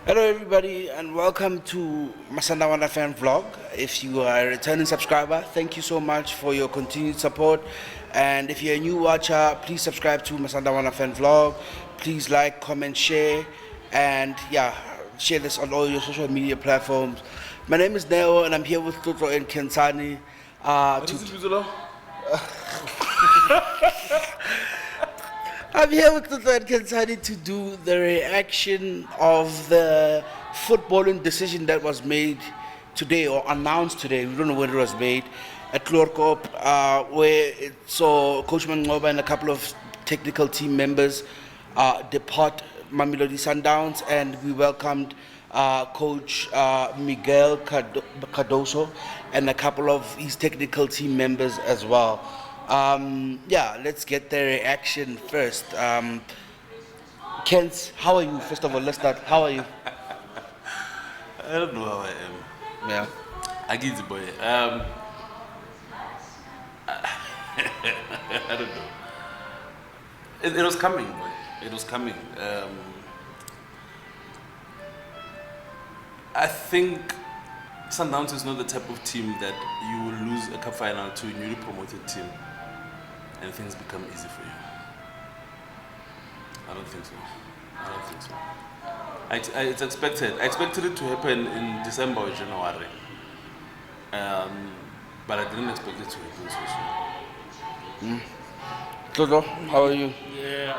Hello, everybody, and welcome to Masandawana Fan Vlog. If you are a returning subscriber, thank you so much for your continued support. And if you're a new watcher, please subscribe to Masandawana Fan Vlog. Please like, comment, share, and yeah, share this on all your social media platforms. My name is Neo, and I'm here with Toto and Kensani. I'm here with Toto and Kensani to do the reaction of the footballing decision that was made today or announced today. We don't know when it was made at Klorkop, where it saw Coach Mangoba and a couple of technical team members depart Mamelodi Sundowns, and we welcomed Coach Miguel Cardoso and a couple of his technical team members as well. Yeah, let's get the reaction first. Kent, how are you? First of all, let's start. How are you? I don't know how I am. Yeah. I get it, boy. I don't know. It was coming, boy. It was coming. I think Sundowns is not the type of team that you will lose a cup final to a newly promoted team and things become easy for you. I don't think so. I don't think so. It's expected. I expected it to happen in December or January. But I didn't expect it to happen so soon. Toto, how are you? Yeah,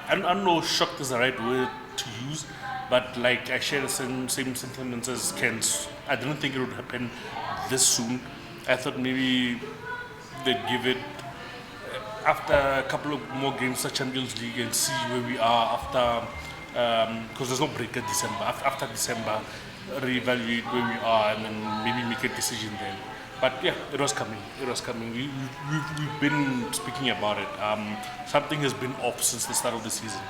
I don't know, shocked is the right word to use, but like I share the same sentiments as Ken's. I didn't think it would happen this soon. I thought maybe they'd give it after a couple of more games of Champions League and see where we are after, because there's no break at December. After December, reevaluate where we are and then maybe make a decision then. But yeah, it was coming. It was coming. We've been speaking about it. Something has been off since the start of the season.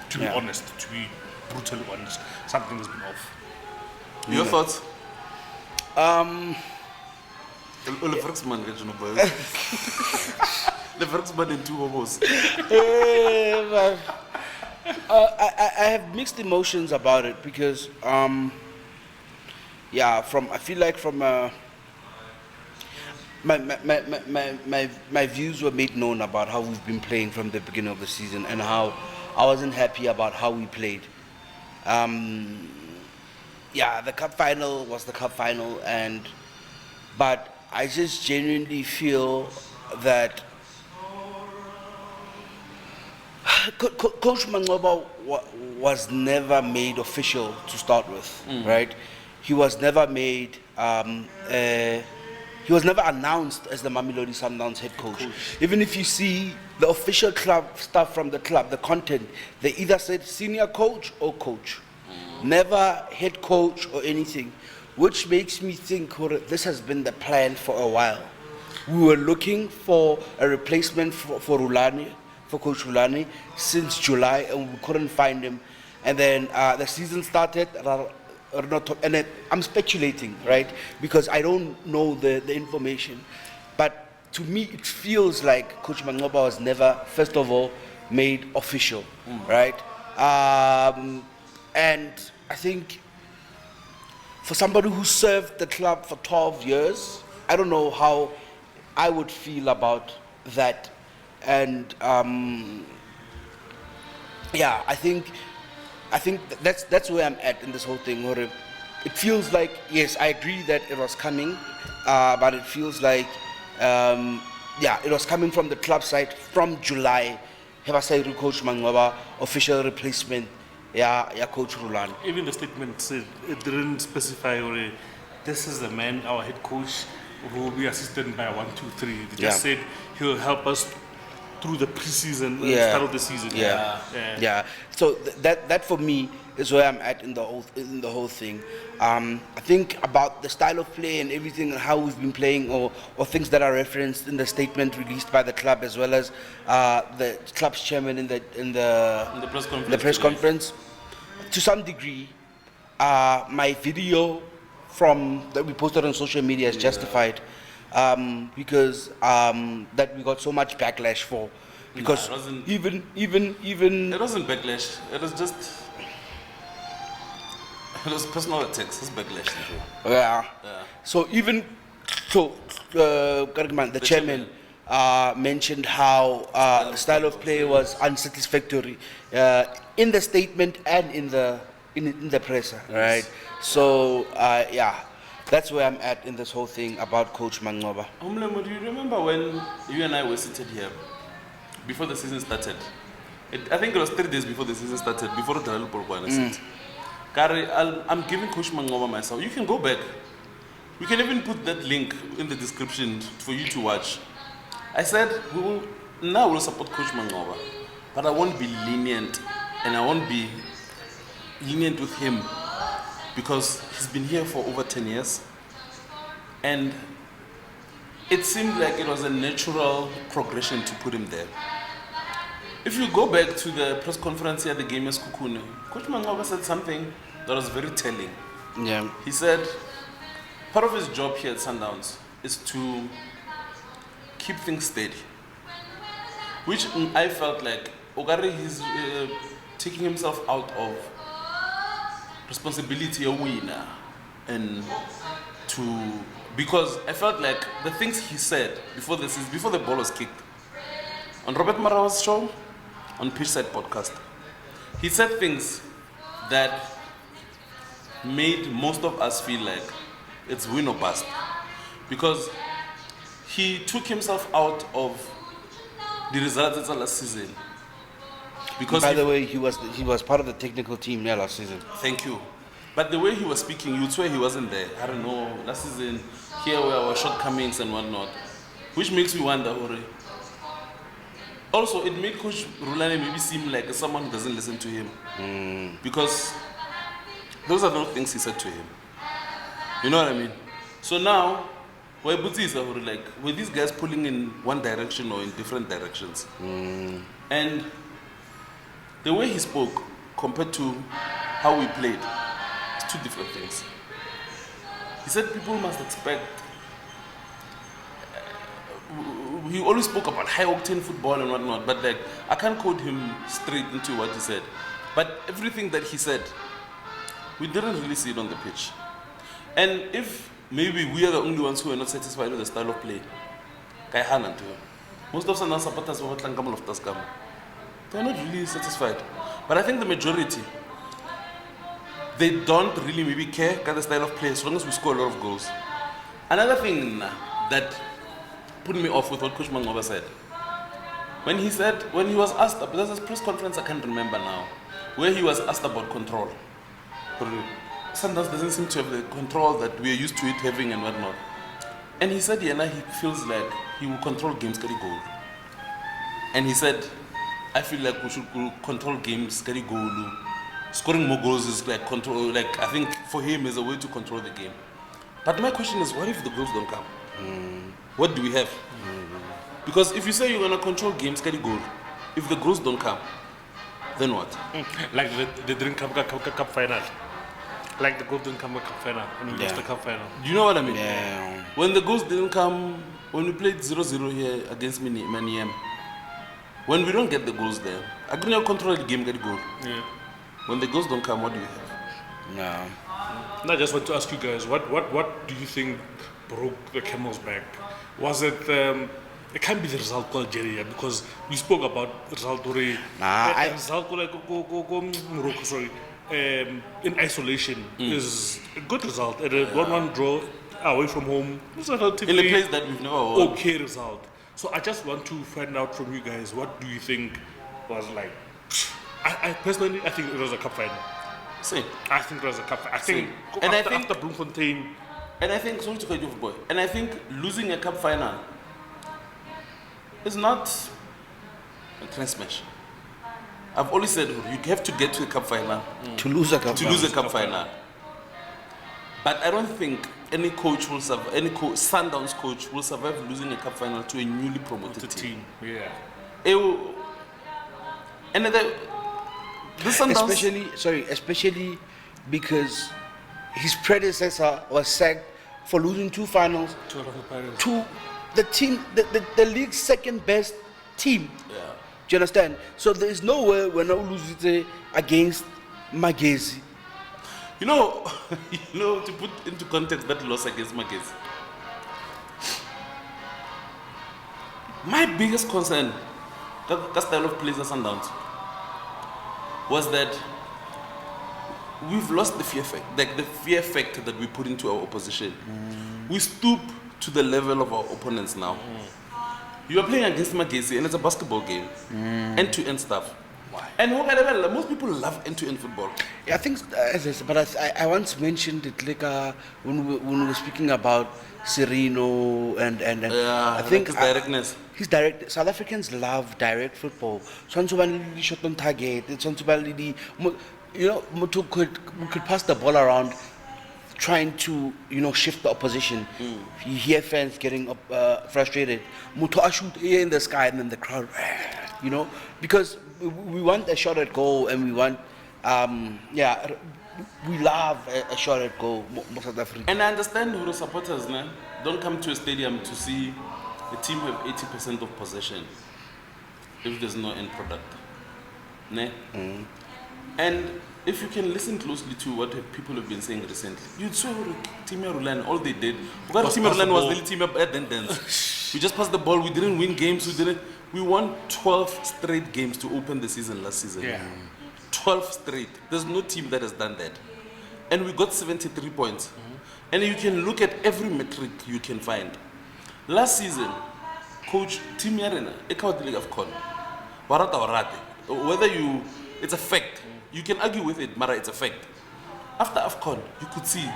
To be honest, to be brutally honest, something has been off. Your thoughts? The first man, boy. The first man and two homos. I have mixed emotions about it because, I feel like from my views were made known about how we've been playing from the beginning of the season and how I wasn't happy about how we played. The cup final was the cup final, but I just genuinely feel that Coach Mangoba was never made official to start with, right? He was never made. He was never announced as the Mamelodi Sundowns head coach. Even if you see the official club stuff from the club, the content, they either said senior coach or coach, never head coach or anything, which makes me think this has been the plan for a while. We were looking for a replacement for Rulani, for Coach Rulani, since July, and we couldn't find him. And then the season started, and then I'm speculating, right? Because I don't know the information. But to me, it feels like Coach Mangoba was never, first of all, made official, right? And I think for somebody who served the club for 12 years, I don't know how I would feel about that. And I think that's where I'm at in this whole thing. Where it feels like, yes, I agree that it was coming, but it feels like, it was coming from the club side from July. Hebasairu Coach Mangoba, official replacement, Coach Rulani. Even the statement said it didn't specify this is the man, our head coach, who will be assisted by 1, 2, 3. They just said he'll help us through the preseason, start of the season. So that for me is where I'm at in the whole thing. I think about the style of play and everything and how we've been playing, or things that are referenced in the statement released by the club, as well as the club's chairman in the press conference. To some degree, my video that we posted on social media is justified. Because that we got so much backlash for, because it wasn't even It wasn't backlash. It was just It was personal attacks. It's backlash. Yeah. So even the chairman mentioned how style of play was unsatisfactory in the statement and in the presser, right? So yeah, that's where I'm at in this whole thing about Coach Mangoba. Umlemo, do you remember when you and I were seated here before the season started? I think it was 3 days before the season started, before the Porkwana said, Gary, I'm giving Coach Mangoba myself. You can go back. We can even put that link in the description for you to watch. I said, we'll support Coach Mangoba, but I won't be lenient, and I won't be lenient with him because he's been here for over 10 years. And it seemed like it was a natural progression to put him there. If you go back to the press conference here at the Gamers Kukune, Coach Mangoba said something that was very telling. Yeah. He said part of his job here at Sundowns is to keep things steady, which I felt like Ogari is taking himself out of responsibility a winner, and because I felt like the things he said before the ball was kicked on Robert Marawa's show on Pitchside podcast, he said things that made most of us feel like it's win or bust, because he took himself out of the results of last season. Because by the way, he was part of the technical team last season. Thank you. But the way he was speaking, you'd swear he wasn't there. I don't know. Last season, here were our shortcomings and whatnot, which makes me wonder, Ore. Also, it made Coach Rulane maybe seem like someone who doesn't listen to him, because those are the things he said to him. You know what I mean? So now, where Buti is like, were these guys pulling in one direction or in different directions? And the way he spoke compared to how we played, it's two different things. He said people must expect. He always spoke about high octane football and whatnot, but like I can't quote him straight into what he said. But everything that he said, we didn't really see it on the pitch. And if maybe we are the only ones who are not satisfied with the style of play, most of Sundowns supporters were they're not really satisfied. But I think the majority, they don't really maybe care about the style of play as long as we score a lot of goals. Another thing that put me off with what Coach Mangoba said, when he was asked, there's a press conference I can't remember now, where he was asked about control. Sundowns doesn't seem to have the control that we're used to it having and whatnot. And he said, he feels like he will control games, carry goal. And he said, I feel like we should control games, carry goal. Scoring more goals is like control, like I think for him is a way to control the game. But my question is, what if the goals don't come? What do we have? Because if you say you're going to control games, carry goal, if the goals don't come, then what? Like they didn't come cup final. Like the goals didn't come cup final and we lost the cup final. Do you know what I mean? Yeah. When the goals didn't come, when we played 0-0 here against Maniem, when we don't get the goals there, I can control the game, get goal. Yeah. When the goals don't come, what do you have? No. Now I just want to ask you guys, what do you think broke the camel's back? Was it it can't be the result called Algeria, because we spoke about result already. Result Morocco, sorry. In isolation is a good result. And a 1-1 draw away from home was a relatively in a place that we've never won. Okay result. So I just want to find out from you guys, what do you think was like? I personally, I think it was a cup final. Same. I think it was a cup final. I think, and after Bloemfontein. And I think, sorry to cut you off, boy. And I think losing a cup final is not a train smash. I've always said you have to get to the cup final To lose a cup final. But I don't think any coach will survive. Any Sundowns coach will survive losing a cup final to a newly promoted team. Yeah. And the Sundowns, especially because his predecessor was sacked for losing 2 finals to the team, the league's second best team. Yeah. Do you understand? So there is no way we're not losing against Magezi. You know, to put into context that loss against Magesi. My biggest concern, that style of play at Sundowns, was that we've lost the fear factor, like the fear factor that we put into our opposition. We stoop to the level of our opponents now. You are playing against Magesi and it's a basketball game, end-to-end stuff. Why? And most people love end-to-end football. Yeah, I think, I once mentioned it like when we were speaking about Sereno and I think his directness. His direct. South Africans love direct football. Shot on target. Mutu could pass the ball around, trying to shift the opposition. You hear fans getting frustrated. Mutu shoot in the sky and then the crowd, because we want a shot at goal and we want, we love a shot at goal, South Africa. And I understand who the supporters don't come to a stadium to see the team have 80% of possession if there's no end product. And if you can listen closely to what people have been saying recently, you'd saw Team Rulan, all they did. Because Team Rulan was the team up at dance. We just passed the ball, we didn't win games, we won 12 straight games to open the season last season. Yeah. 12 straight. There's no team that has done that. And we got 73 points. And you can look at every metric you can find. Last season, coach Team Yarena, AFCON. Whether it's a fact. You can argue with it, Mara, it's a fact. After AFCON, you could see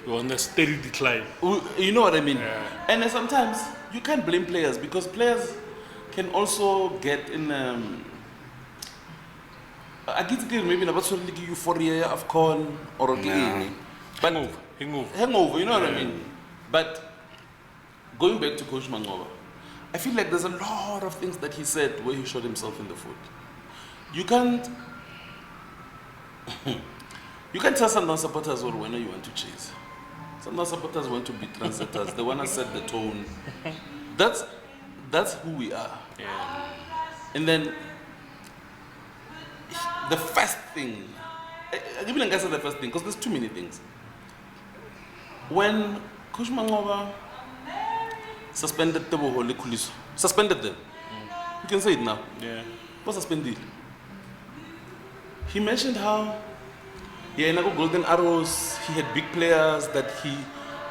We're on a steady decline. You know what I mean? Yeah. And then sometimes you can't blame players because players can also get in I get maybe about euphoria AFCON or but hangover, you know what I mean? But going back to Coach Mangoba, I feel like there's a lot of things that he said where he shot himself in the foot. You can't tell Sundowns supporters when you want to chase. Sundowns supporters want to be translators. They want to set the tone. That's who we are. Yeah. And then the first thing, I give you the first thing because there's too many things. When Coach Mangoba suspended Teboho Lekuliso, suspended them. You can say it now. Yeah. Was suspended. He mentioned how in Golden Arrows he had big players that he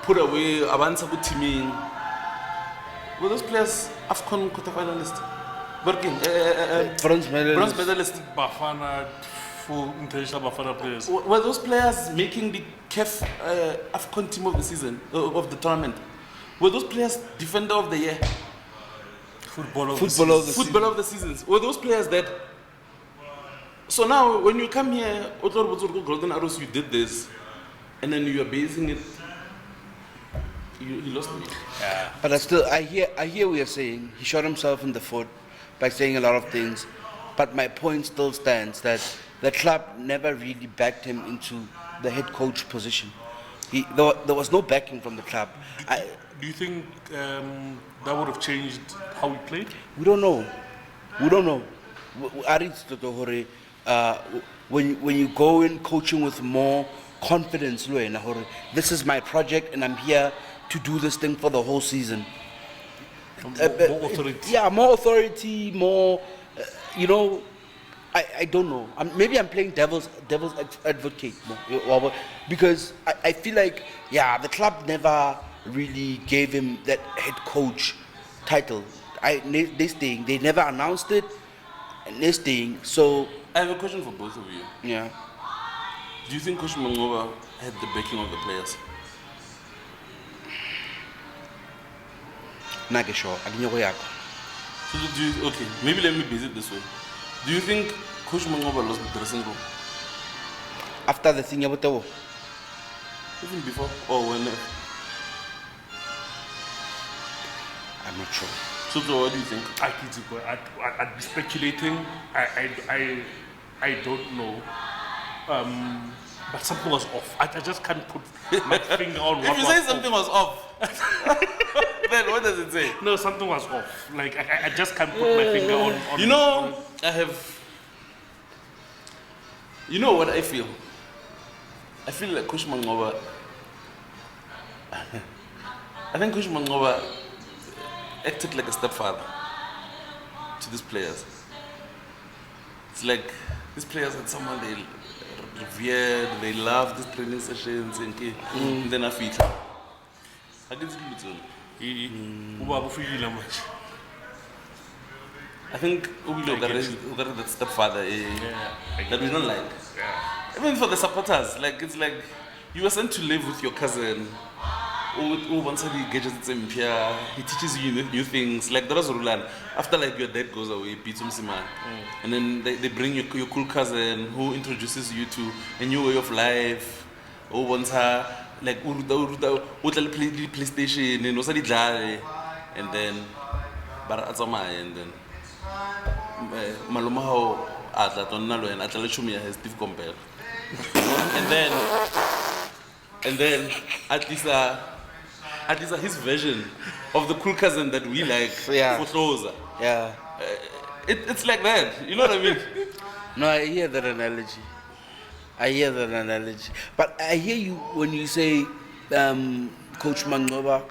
put away. Avanza good teaming. Were those players AFCON quarterfinalists? Bronze medalist. Bronze medalist. Bafana, full international Bafana players. Were those players making the CAF AFCON team of the season, of the tournament? Were those players defender of the year? Football of the seasons. Were those players that... So now, when you come here, Golden Arrows, you did this, and then you are basing it... You lost me. Yeah. But I hear what you're saying. He shot himself in the foot by saying a lot of things. But my point still stands that the club never really backed him into the head coach position. There was no backing from the club. Do you think that would have changed how we played? We don't know. When you go in coaching with more confidence, this is my project and I'm here to do this thing for the whole season. More authority. Yeah, more authority, more, I don't know. Maybe I'm playing devil's advocate more, because I feel like, the club never really gave him that head coach title. They never announced it, and they're staying. So I have a question for both of you. yeah, Do you think Coach Mangoba had the backing of the players? sure. So okay, maybe let me base it this way. Do you think Coach Mangoba lost the dressing room? After the thing about the war, Even before or when? I'm not sure. So what do you think? I'd be speculating. I don't know. But something was off. I just can't put my finger on what If you was say something was off, then what does it say? No, something was off. Like I just can't put my finger on. You know, I have. You know what I feel? I feel like Coach Mangoba. I think Coach Mangoba acted like a stepfather to these players. It's like these players had someone they revered, they loved these training sessions, and then I feel. I didn't see it. Ubaba ufike manje. I think we look at that stepfather that we don't like. Yeah. Even for the supporters, like it's like you were sent to live with your cousin. Once he gadgets he teaches you new things. Like there was Rulan. After like your dad goes away, Pitum Siman, and then they bring your cool cousin who introduces you to a new way of life. Or once her like play PlayStation and then and then Maluma and has Steve Compare. And then at least his version of the cool cousin that we like for Hloza. Yeah. It's like that, you know what I mean? No, I hear that analogy. But I hear you when you say Coach Mangoba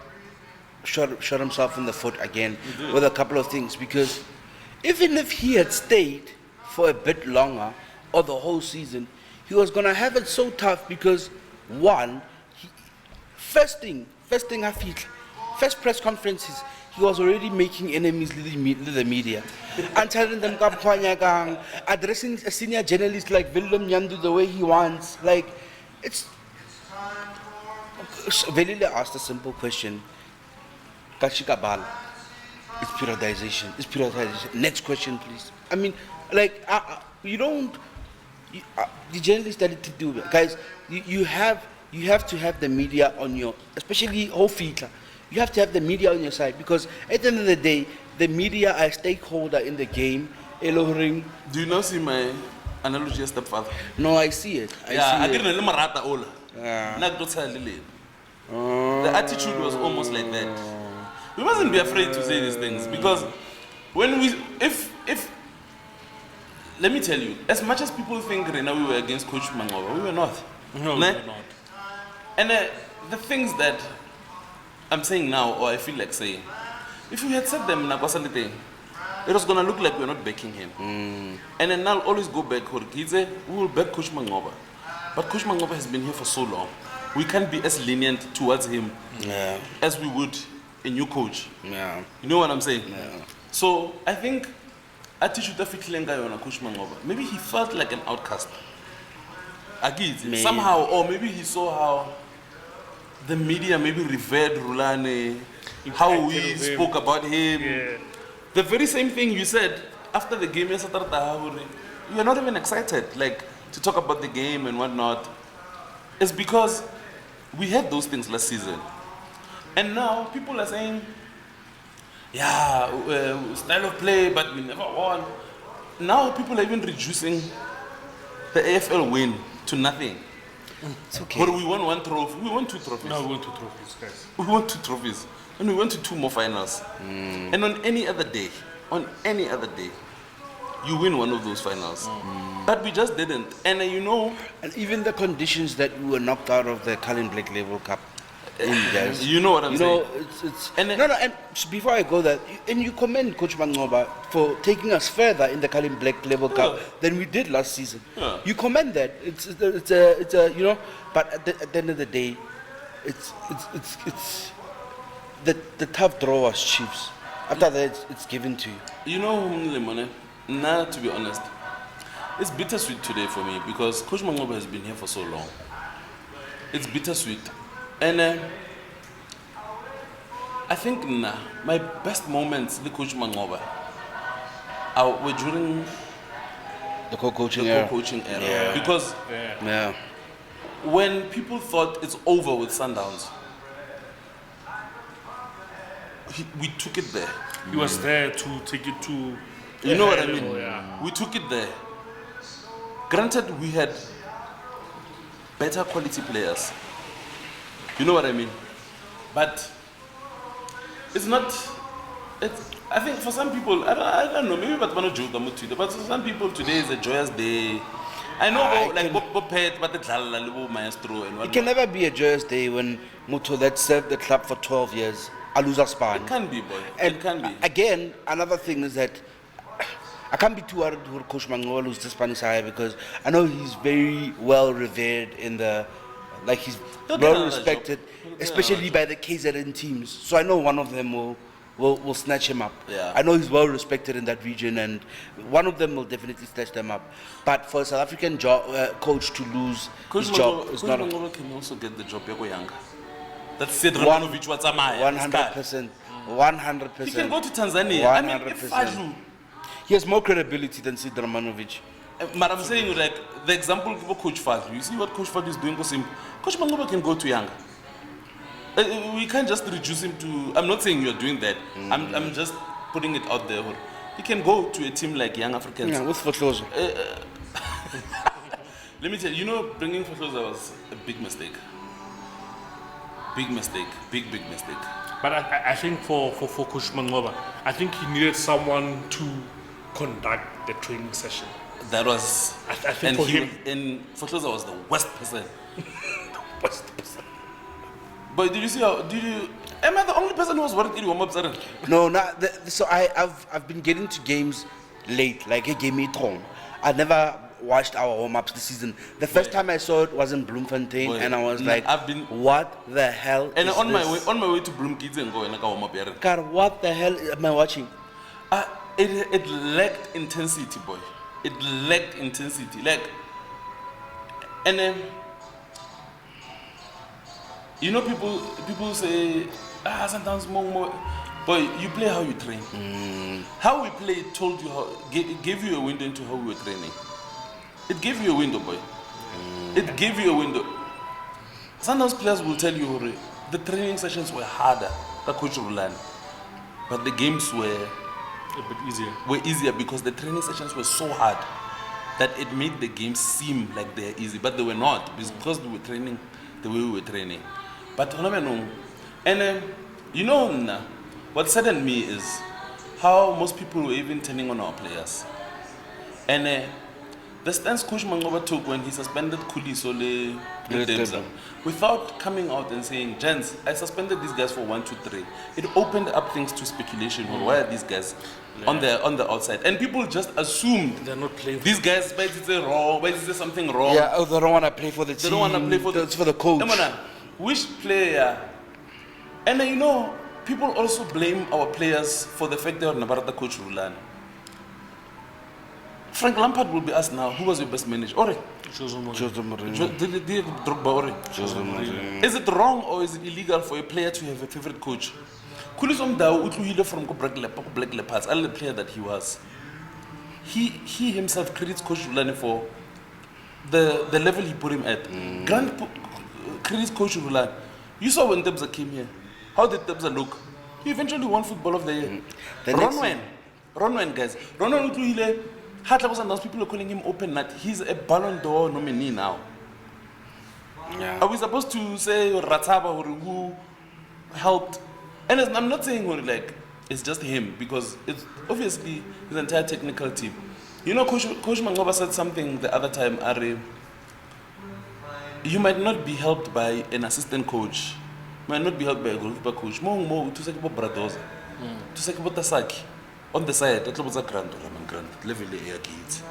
shot himself in the foot again with a couple of things, because even if he had stayed for a bit longer or the whole season, he was going to have it so tough because, one, first press conferences, he was already making enemies with the media and telling them addressing a senior journalist like Willem Nyandu the way he wants. Like, it's... Velile asked a simple question. Kashikabal. It's periodization. Next question, please. I mean, like, you don't... the journalists that to do, guys, you have to have the media on your, especially Hofika, you have to have the media on your side, because at the end of the day, the media are a stakeholder in the game. Do you not see my analogy as stepfather? No, I see it. I didn't know the attitude was almost like that. We mustn't be afraid to say these things, because when if let me tell you, as much as people think Rena we were against Coach Mangoba, we were not. No, we were not. And the things that I'm saying now, or I feel like saying, if we had said them in Akwasaliting, it was going to look like we're not backing him. And then I'll always go back, we will back Coach Mangoba. But Coach Mangoba has been here for so long. We can't be as lenient towards him as we would a new coach. Yeah. You know what I'm saying? Yeah. So I think attitude of Coach Mangoba, maybe he felt like an outcast. Somehow, or maybe he saw how the media maybe revered Rulane, how we spoke about him. Yeah. The very same thing you said after the game yesterday, you were not even excited, like, to talk about the game and whatnot. It's because we had those things last season. And now people are saying, style of play, but we never won. Now people are even reducing the AFL win to nothing. It's okay. But we won one trophy. We won 2 trophies. No, we won 2 trophies, guys. We won 2 trophies. And we went to 2 more finals. And on any other day, you win one of those finals. But we just didn't. And and even the conditions that we were knocked out of the Cullen Black Level Cup. Guys. You know what I'm saying? And before I go there, and you commend Coach Mangoba for taking us further in the Cullen Black Level Cup than we did last season. Yeah. You commend that. It's a but at the end of the day, it's the tough draw was Chiefs. After that, it's given to you. You know, Lemone, now to be honest, it's bittersweet today for me because Coach Mangoba has been here for so long. It's bittersweet. And I think my best moments with Coach Mangoba were during the co-coaching era. Yeah. Because when people thought it's over with Sundowns, we took it there. He was there to take it to... You know what I mean? Yeah. We took it there. Granted, we had better quality players. You know what I mean? But it's not... I think for some people, I don't know, maybe but Twitter, but for some people today is a joyous day. I know, I bo, like can- Bob Pet, but the Dlala, Libo Maestro, and It what. can never be a joyous day when Muto that served the club for 12 years, Aluza Span. It can be, boy. And It can be. again, another thing is that I can't be too worried with Coach Mangola lose the Spanish side because I know he's very well revered in the, like he's He'll get well another respected, job. He'll get especially another by the KZN teams. So I know one of them will snatch him up. Yeah. I know he's well respected in that region, and one of them will definitely snatch them up. But for a South African coach to lose Coach his job Mangola, is Coach not Mangola can also get the job Yako Yanga. That's Sid One- Romanovic Watsamaya. 100%. 100%. He can go to Tanzania. I mean, if 100%. Fadlu. He has more credibility than Sid Romanovic. But I'm saying, like, the example of Coach Fadlu. You see what Coach Fadlu is doing for him. Coach Mangola can go to Yanga. We can't just reduce him to. I'm not saying you're doing that. I'm just putting it out there. He can go to a team like Young Africans. Yeah, with Fotlozo. Let me tell you, bringing Fahloza was a big mistake. Big mistake. Big mistake. But I think for Coach Mangoba, I think he needed someone to conduct the training session. That was. I think for him- And Fahloza was the worst person. What's the person? But did you see how? Am I the only person who was worried in warm-up? No, so I've been getting to games late, like a game at home. I never watched our warm-ups this season. The first time I saw it was in Bloemfontein, Boy, and I was nah, like, I've been- what the hell And is on this? my way to Bloom Kids and go and I warm up here. God, what the hell am I watching? It lacked intensity, boy. It lacked intensity. Like, and then, you know, people say, sometimes more. Boy, you play how you train. How we play told you how, gave you a window into how we were training. It gave you a window, boy. It gave you a window. Sometimes players will tell you, Hore, the training sessions were harder, the coach will learn. But the games were A bit easier. easier because the training sessions were so hard that it made the games seem like they're easy, but they were not because we were training the way we were training. But and you know, what saddened me is how most people were even turning on our players. And the stance Coach Mangoba took when he suspended Khuliso le Debza, without coming out and saying, gents, I suspended these guys for 1, 2, 3. It opened up things to speculation. Well, why are these guys on the outside? And people just assumed They're not playing. these guys, but it's wrong, but it's something wrong. Yeah, oh, they don't want to play for the team. They don't want to play for It's for the coach. Which player? And you know, people also blame our players for the fact they are Navarrete coach Rulani. Frank Lampard will be asked now, who was your best manager? Ore. Jose Mourinho. Jose Mourinho. Did Drogba Ore? Jose Mourinho. Is it wrong or is it illegal for a player to have a favorite coach? Khuliso Mdau utluhile from Black Leopards, all the player that he was. He himself credits Coach Rulani for the level he put him at. Grant credits Coach Rulani. You saw when Debza came here. How did Debza look? He eventually won Football of the Year. The next- Ronwen, guys. Ronwen utluhile. People are calling him open nut. He's a Ballon d'Or nominee now. Yeah. Are we supposed to say Rataba who helped? And I'm not saying like it's just him because it's obviously his entire technical team. You know, Coach Mangoba said something the other time. Ari, you might not be helped by an assistant coach, might not be helped by a goalkeeper coach. More to say about Bradoza, to say about Tasaki. On the side, that was a grand level kids.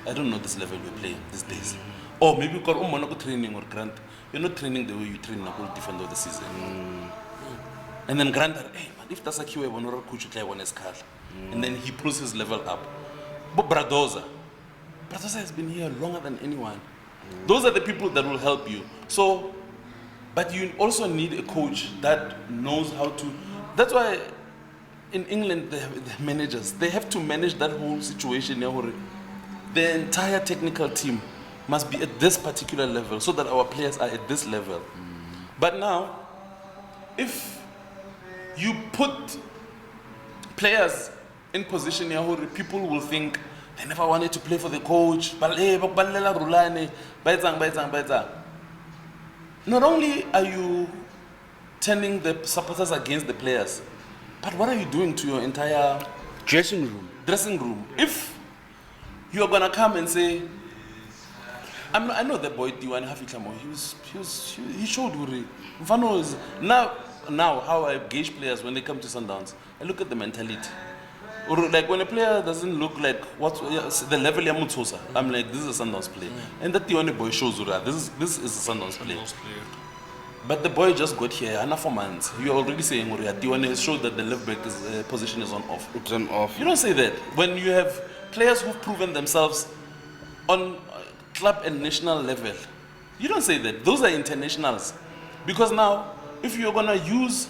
I don't know this level we're playing these days. Or maybe because I'm training or grant. You're not training the way you train in a whole defend of the season. And then grant, hey man, if that's a QA one or coach you one is car. And then he pulls his level up. But Bradoza has been here longer than anyone. Those are the people that will help you. So, but you also need a coach that knows how to. That's why in England, the managers, they have to manage that whole situation. The entire technical team must be at this particular level so that our players are at this level. But now, if you put players in position where people will think they never wanted to play for the coach, not only are you turning the supporters against the players, but what are you doing to your entire Dressing room. dressing room? If you are going to come and say, I know that boy Tiwani Hafiklamo. He showed Uri. Mfano is now how I gauge players when they come to Sundowns. I look at the mentality. Or like when a player doesn't look like what the level ya Mutsosa, I'm like, this is a Sundowns play. And that Tiwani boy shows Uri, this is a Sundowns play. But the boy just got here, and 4 months. You're already saying Uri, Tiwani has showed that the left back position is on off. It's an off. You don't say that when you have players who've proven themselves on club and national level. You don't say that. Those are internationals. Because now, if you're going to use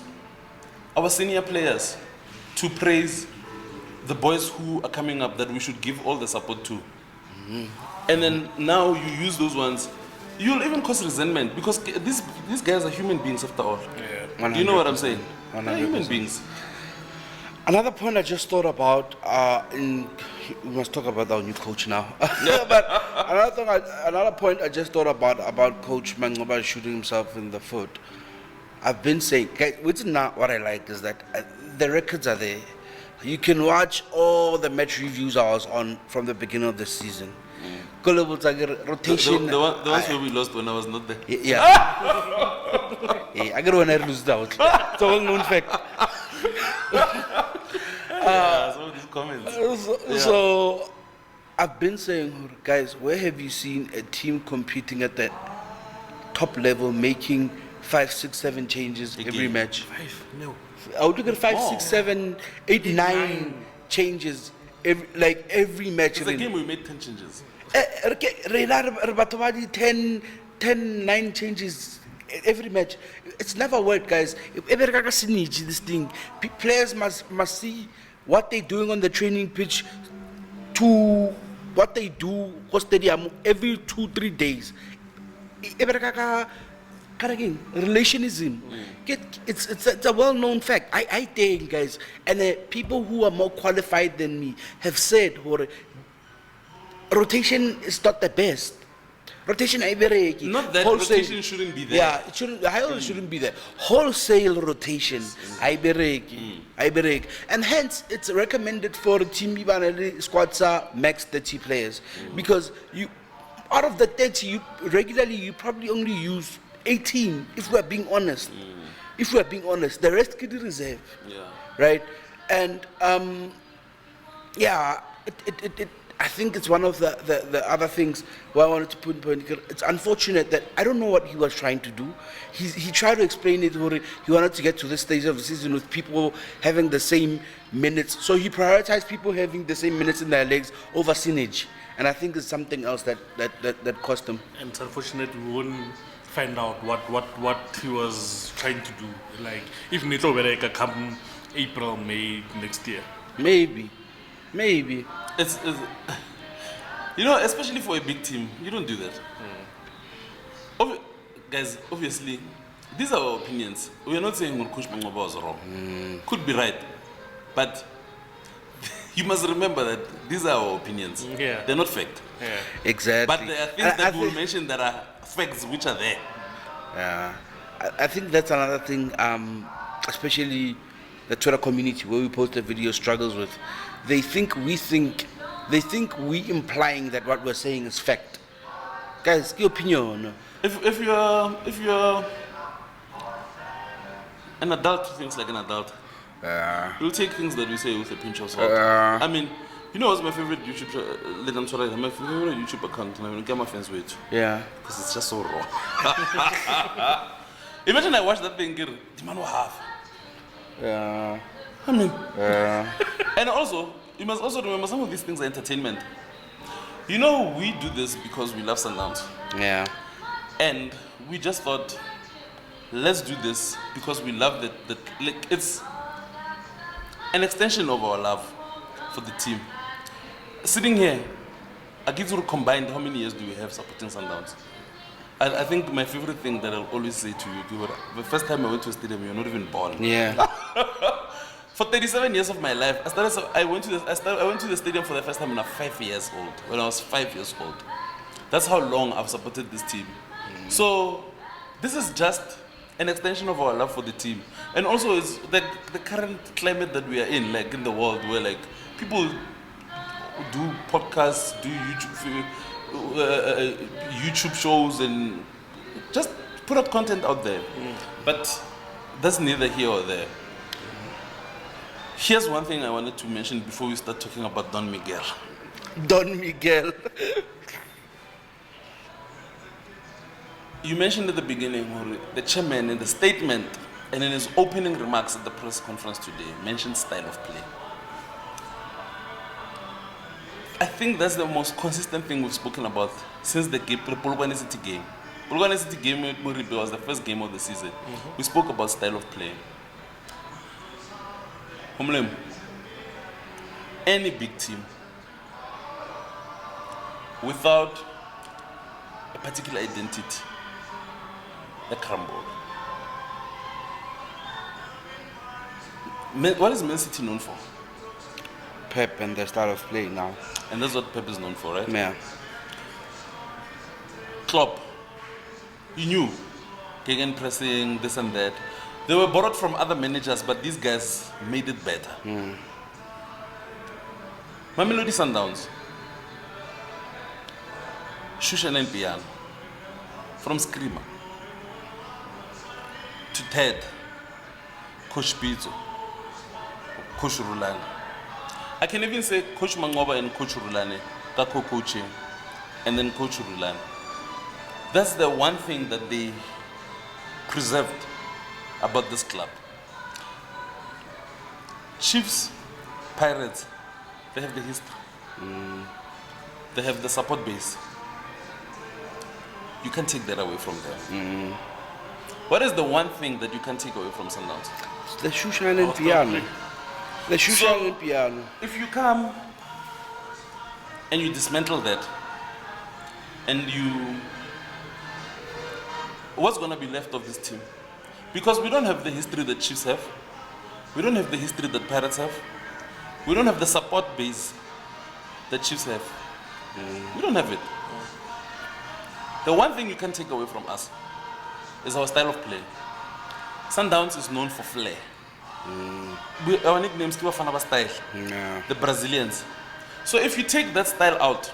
our senior players to praise the boys who are coming up that we should give all the support to, and then now you use those ones, you'll even cause resentment because these guys are human beings after all. Yeah. Do you know what I'm saying? 100%. They're human beings. Another point I just thought about, we must talk about our new coach now. But another point I just thought about Coach Mangoba shooting himself in the foot. I've been saying, guys, what's not what I like is that the records are there. You can watch all the match reviews I was on from the beginning of the season. Rotation. The ones where we lost when I was not there. Yeah. Yeah, I got when I lose out. It's a well-known fact. Some of these comments. So I've been saying, guys, where have you seen a team competing at that top level, making 5, 6, 7 changes every Again. match? 5? No. I would look at 5, 6, 7, 8, 9 changes every match. It's a game we made 10 changes. 10, 9 changes every match. It's never worked, guys. This thing. Players must see what they're doing on the training pitch to what they do on stadium every 2-3 days. Relationism. It's a well-known fact. I think, guys, and people who are more qualified than me have said, rotation is not the best. Rotation, Not that rotation shouldn't be there. Yeah, it shouldn't be there. Wholesale rotation, and hence it's recommended for a team squads are max 30 players because you out of the 30 you probably only use 18 if we're being honest. If we're being honest, the rest could be reserve. Yeah. Right, and I think it's one of the other things where I wanted to put in point. It's unfortunate that I don't know what he was trying to do. He tried to explain it. He wanted to get to this stage of the season with people having the same minutes. So he prioritized people having the same minutes in their legs over signage. And I think it's something else that cost him. And it's unfortunate we won't find out what he was trying to do. Like, if Nito Bereka come April, May next year. Maybe. It's you know, especially for a big team, you don't do that. Guys, obviously, these are our opinions. We are not saying Coach Mangoba was wrong. Could be right. But you must remember that these are our opinions. Yeah. They're not fact. Yeah. Exactly. But there are things that we'll mention that are facts which are there. Yeah, I think that's another thing, especially the Twitter community where we post the video struggles with. They think we implying that what we're saying is fact. Guys, your opinion. If you're an adult who thinks like an adult, you'll take things that we say with a pinch of salt. I mean, you know what's my favorite YouTube my favorite YouTube account, and I'm gonna get my friends with. Yeah. Because it's just so raw. Imagine I watch that thing, the man will have. Yeah. I mean, and also, you must also remember some of these things are entertainment. You know, we do this because we love Sundowns. Yeah. And we just thought, let's do this because we love that. Like, it's an extension of our love for the team. Sitting here, Agizuru combined, how many years do we have supporting Sundowns? I think my favorite thing that I'll always say to you, the first time I went to a stadium, you were not even born. Yeah. For 37 years of my life, I went to the stadium for the first time when I was 5 years old. When I was 5 years old, that's how long I've supported this team. So this is just an extension of our love for the team, and also it's the current climate that we are in, like in the world, where like people do podcasts, do YouTube YouTube shows and just put up content out there. But that's neither here or there. Here's one thing I wanted to mention before we start talking about Don Miguel. Don Miguel. You mentioned at the beginning, Hori, the chairman in the statement and in his opening remarks at the press conference today mentioned style of play. I think that's the most consistent thing we've spoken about since the Polokwane City game. Polokwane City game at Moribe was the first game of the season. We spoke about style of play. Humlem, any big team without a particular identity, they crumble. What is Man City known for? Pep and their style of play now. And that's what Pep is known for, right? Yeah. Klopp, you knew, gegen pressing, this and that. They were borrowed from other managers, but these guys made it better. Mamelodi Sundowns, Shushan and Piano, from Screamer to Ted, Coach Pizzo, Coach Rulani. I can even say Coach Mangoba and Coach Rulani, Kako coaching, and then Coach Rulani. That's the one thing that they preserved about this club. Chiefs, Pirates, they have the history. They have the support base. You can't take that away from them. What is the one thing that you can't take away from Sundowns? The Shushan and Piano. The Shushan and Piano. If you come and you dismantle that, and what's going to be left of this team? Because we don't have the history that Chiefs have. We don't have the history that Pirates have. We don't have the support base that Chiefs have. We don't have it. The one thing you can take away from us is our style of play. Sundowns is known for flair. Our nicknames is Bafana style. Yeah. The Brazilians. So if you take that style out,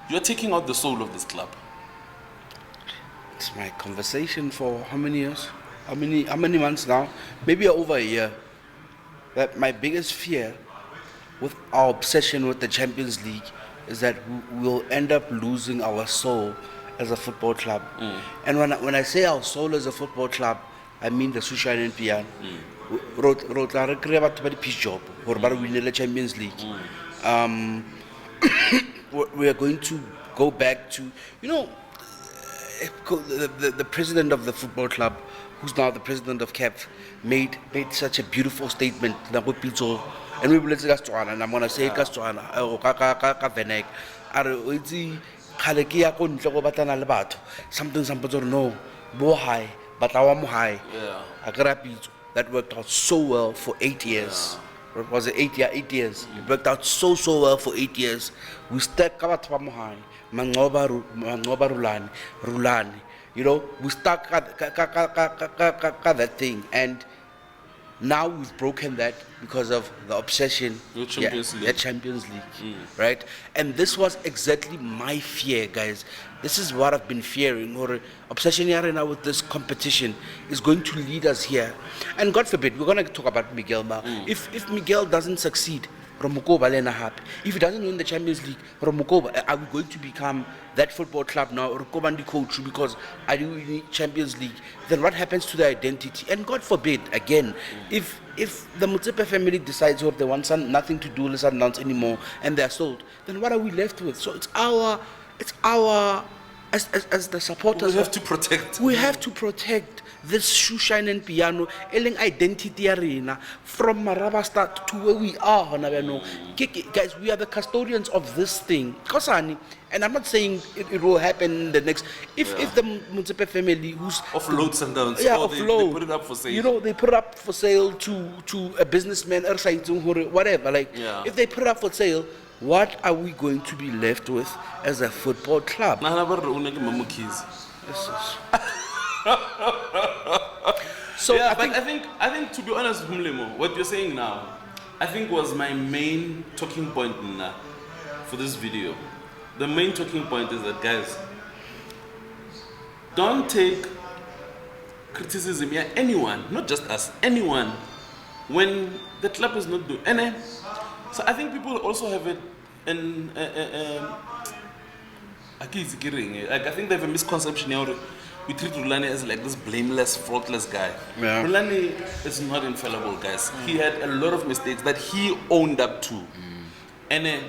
you're taking out the soul of this club. It's my conversation for how many years? How many months now? Maybe over a year. That my biggest fear with our obsession with the Champions League is that we'll end up losing our soul as a football club. And when I say our soul as a football club, I mean the Shushan and Piano. We win the Champions League. We are going to go back to, the president of the football club, who's now the president of CAF, made such a beautiful statement. And we will let it and I'm going to say it something no bo high but our high. That worked out so well for 8 years. Was it 8 years? 8 years. It worked out so well for 8 years. We stuck Kabatwamuhai, Mangoba Rulani. We stuck that thing, and now we've broken that because of the obsession. The Champions League. The Champions League, right? And this was exactly my fear, guys. This is what I've been fearing. Or obsession here now with this competition is going to lead us here. And God forbid, we're going to talk about Miguel now. If Miguel doesn't succeed, Romukoba Lena happy. If he doesn't win the Champions League, Romukoba, are we going to become that football club now, Rukobandi coach, because I do need Champions League? Then what happens to the identity? And God forbid, again, if the Mutsepe family decides they want nothing to do with Sundowns anymore and they're sold, then what are we left with? So it's our as the supporters. We have to protect. We have to protect this Shushan and Piano, identity arena from Maraba start to where we are. Guys, we are the custodians of this thing. And I'm not saying it will happen the next. If the Mutsepe family who's offload Sundowns, they put it up for sale. They put it up for sale to a businessman or whatever. If they put it up for sale, what are we going to be left with as a football club? So yeah, I think to be honest, Humlemo, what you're saying now, I think was my main talking point for this video. the main talking point is that, guys, don't take criticism, yeah, anyone, not just us, anyone, when the club is not doing. And so I think people also have it in. I think they have a misconception here. We treat Rulani as like this blameless, faultless guy. Yeah. Rulani is not infallible, guys. He had a lot of mistakes that he owned up to. And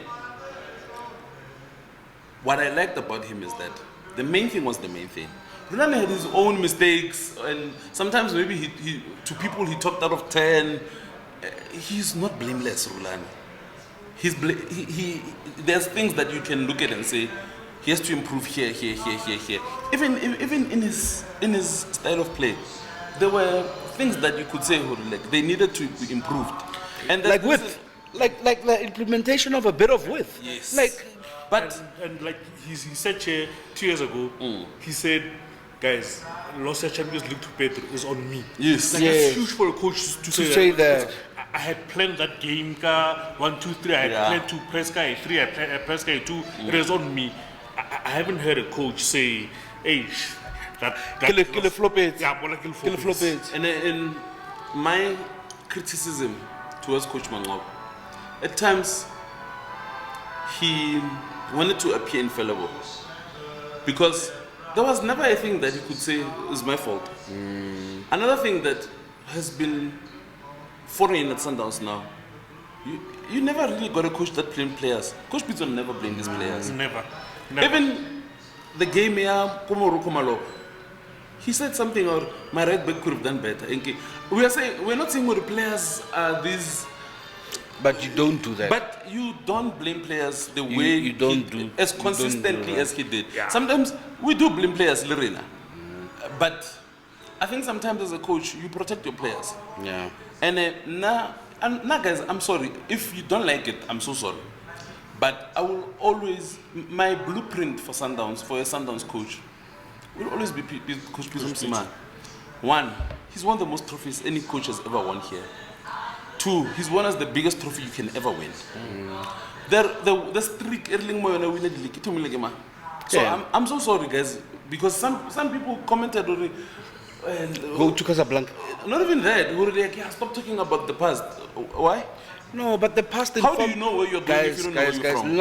what I liked about him is that the main thing was the main thing. Rulani had his own mistakes, and sometimes maybe he to people he talked out of 10. He's not blameless, Rulani. There's things that you can look at and say, he has to improve here. Even in his style of play, there were things that you could say like they needed to be improved. And Like width. Like the implementation of a bit of width. Yes. Like, But and like he said here 2 years ago, he said, guys, loss of Champions League to Pedro is on me. yes, Like Yes. it's huge for a coach to say that. I had planned that game, 1, 2, 3. I had Yeah. planned to press guy 3. I press guy 2. It is on me. I haven't heard a coach say, "Hey, that kill a flop it. Yeah, more like kill Kill a flop it. and in my criticism towards Coach Mangob, at times he wanted to appear infallible because there was never a thing that he could say is my fault. Another thing that has been foreign at Sundowns now, you never really got a coach that blamed players. Coach Pizzo never blamed his players. Never. Even the game here, Komalo, he said something or my right back could have done better. We're not saying the players are these, But you don't do that. but you don't blame players the way you don't he, do- as you don't consistently do that. as he did. Yeah. Sometimes we do blame players, Lorena, but I think sometimes as a coach you protect your players. Yeah. And now, guys, I'm sorry. If you don't like it, I'm so sorry. But I will always, my blueprint for Sundowns, for a Sundowns coach, will always be Coach Pizzo Msimane. One, he's won the most trophies any coach has ever won here. Two, he's won us the biggest trophy you can ever win. The streak Erling Moyona winner the league. It took me like, man. So Yeah. I'm so sorry, guys, because some people commented already. Go to Casablanca. Not even that. Who were like, yeah, stop talking about the past. Why? No, but the past How do you know where you're going if you don't know where you're from?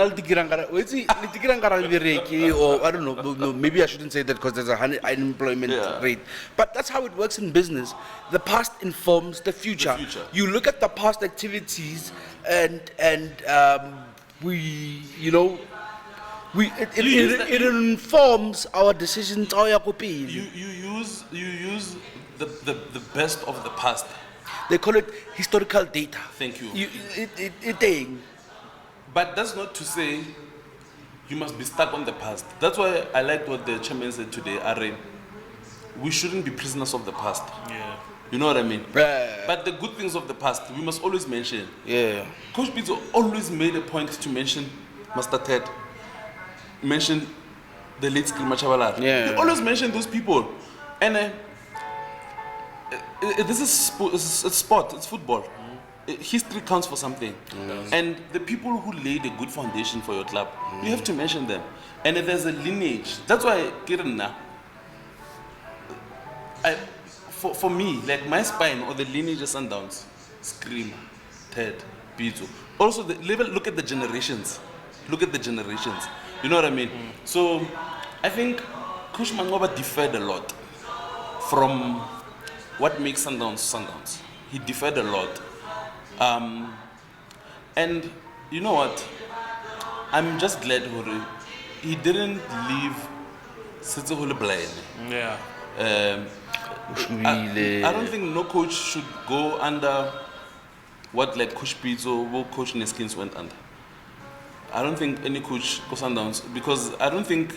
Or I don't know, no, maybe I shouldn't say that because there's a high unemployment Yeah. rate. But that's how it works in business. The past informs the future. The future. You look at the past activities and we, you know, it informs our decisions. You use the best of the past. They call it historical data. Thank you. But that's not to say you must be stuck on the past. That's why I liked what the chairman said today, Are. We shouldn't be prisoners of the past. Yeah. You know what I mean? Right. But the good things of the past, we must always mention. Yeah. Coach Pizzo always made a point to mention Master Ted, mention the late Skill Machabalala. Yeah. He always mentioned those people. And this is it's sport, it's football. History counts for something. And the people who laid a good foundation for your club, you have to mention them. And if there's a lineage, that's why Kirana, for me, like my spine or the lineage of Sundowns, Scream, Ted, Pizzo. Also, look at the generations. Look at the generations. You know what I mean? So, I think Coach Mangoba differed a lot from what makes Sundowns. He differed a lot. And you know what? I'm just glad he didn't leave Setsehole blind. Yeah. I don't think no coach should go under what like Coach Pizzo or Coach Neskins went under. I don't think any coach goes Sundowns because I don't think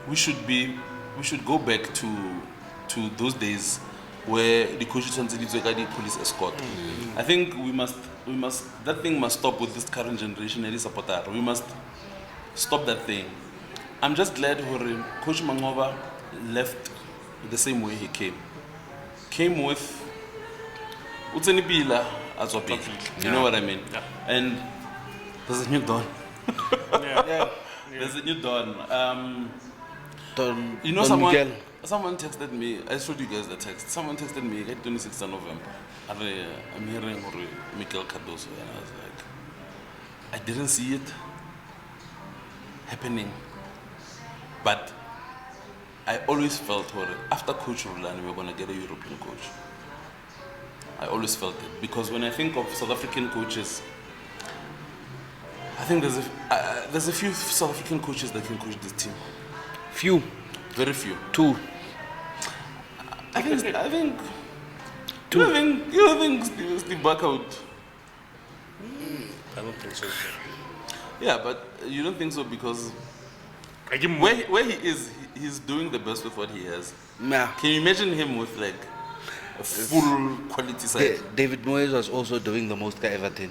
we should go back to those days where the coaches wanted to get the police escort. I think we must that thing must stop with this current generation and supporter. We must stop that thing. I'm just glad Coach Mangoba left the same way he came. Came with Utsenipila as well. You know what I mean? Yeah. And there's a new dawn. Yeah. There's a new dawn. Don, You know, Don someone Miguel. someone texted me. I showed you guys the text. Someone texted me at 26th of November. I'm hearing Miguel Cardoso, and I was like, I didn't see it happening, but I always felt after Coach Rulani, we were gonna get a European coach. I always felt it because when I think of South African coaches, I think there's a few South African coaches that can coach this team. Few. Very few. Two. I think. You don't think Steve Barkhout? I don't think so. Yeah, but you don't think so because I give him where he is, he's doing the best with what he has. Nah. Can you imagine him with like a full quality side? David Moyes was also doing the most at Everton.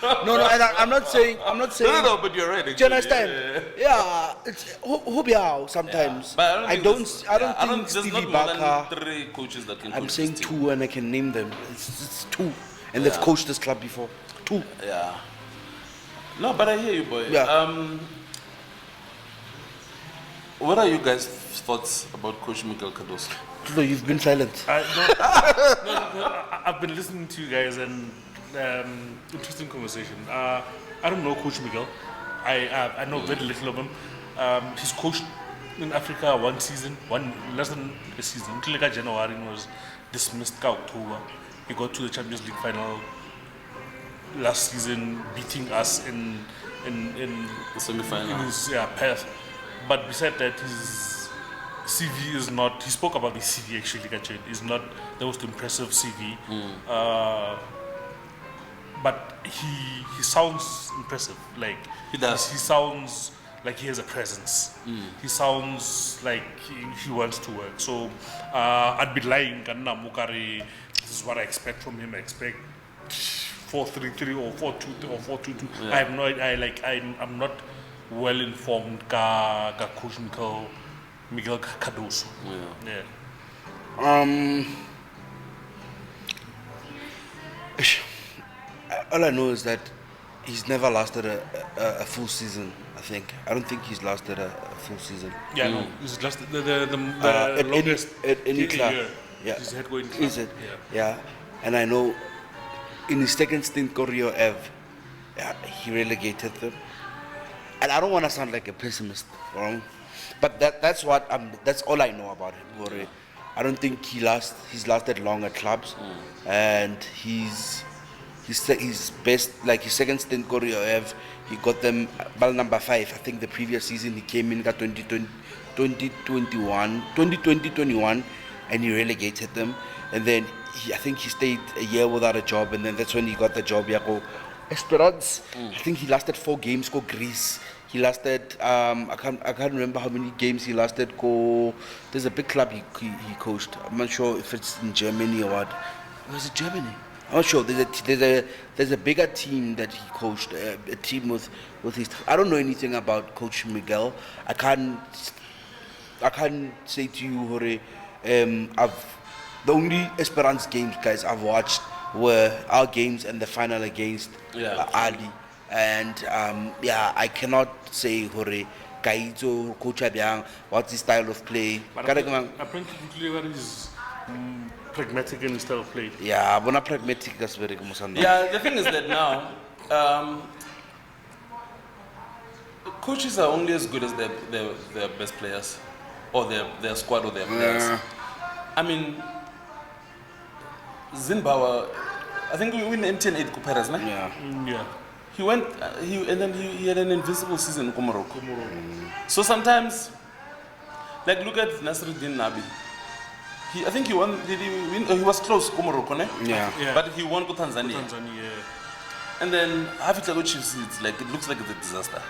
No, and I'm not saying. No, but you're right. Do you actually. understand? Yeah, it's who sometimes. But I don't think there's Stevie not more Barker. than 3 coaches that can. I'm coach saying this team. 2 and I can name them. It's 2, and they've coached this club before. 2. Yeah. No, but I hear you, boy. Yeah. What are you guys' thoughts about Coach Miguel Cardoso? So you've been silent. I've been listening to you guys and interesting conversation. I don't know Coach Miguel. I know very little of him. He's coached in Africa less than a season. Until like January was dismissed ka October. He got to the Champions League final last season, beating us in The semi-final. his path. But beside that, his CV is not. He spoke about the CV actually. Is not the most impressive CV. But he sounds impressive. Like He does. He sounds like he has a presence. He sounds like he wants to work. So I'd be lying. Kanna Mukari. This is what I expect from him. I expect 4-3-3 or 4-2 or 4-2-2. Yeah. I have no idea. I'm not well informed. Ka Coach Miguel Cardoso. Yeah. Yeah. All I know is that he's never lasted a full season. I don't think he's lasted a full season. Yeah, no, it's just the At longest any in a club. year. Yeah. His head going club. Is it? Yeah. Yeah. And I know in his second stint, Korea Ev, he relegated them. And I don't want to sound like a pessimist, wrong? But that's all I know about him. Gore. I don't think he's lasted long at clubs, and his best, like his second stint, Korea Ev, he got them ball number 5. I think the previous season he came in, got 2021, and he relegated them. And then I think he stayed a year without a job, and then that's when he got the job. Esperance. I think he lasted 4 games. Go Greece. He lasted. I can't remember how many games he lasted. Go. There's a big club he coached. I'm not sure if it's in Germany or what. Was it Germany? I'm not sure. There's a bigger team that he coached. A team with his. I don't know anything about Coach Miguel. I can't say to you, Hore. The only Esperance games, guys, I've watched were our games and the final against Ali. And I cannot say, Hore, Kaito, Coach Abiang, what's his style of play. But apparently, what is pragmatic in his style of play. Yeah, I'm not pragmatic, that's very good. Yeah, the thing is that now, coaches are only as good as their best players, or their squad or their players. I mean, Zimbabwe, I think we win MTN 8 Kuperas, nah? Yeah. Yeah. He went, and then he had an invincible season in Morocco. So sometimes, like look at Nasruddin Nabi. I think he won. Did he win? He was close to Morocco, ne? Yeah. But he won to Tanzania. Tanzania. And then Hafitlago Chiefs, it looks like it's a disaster.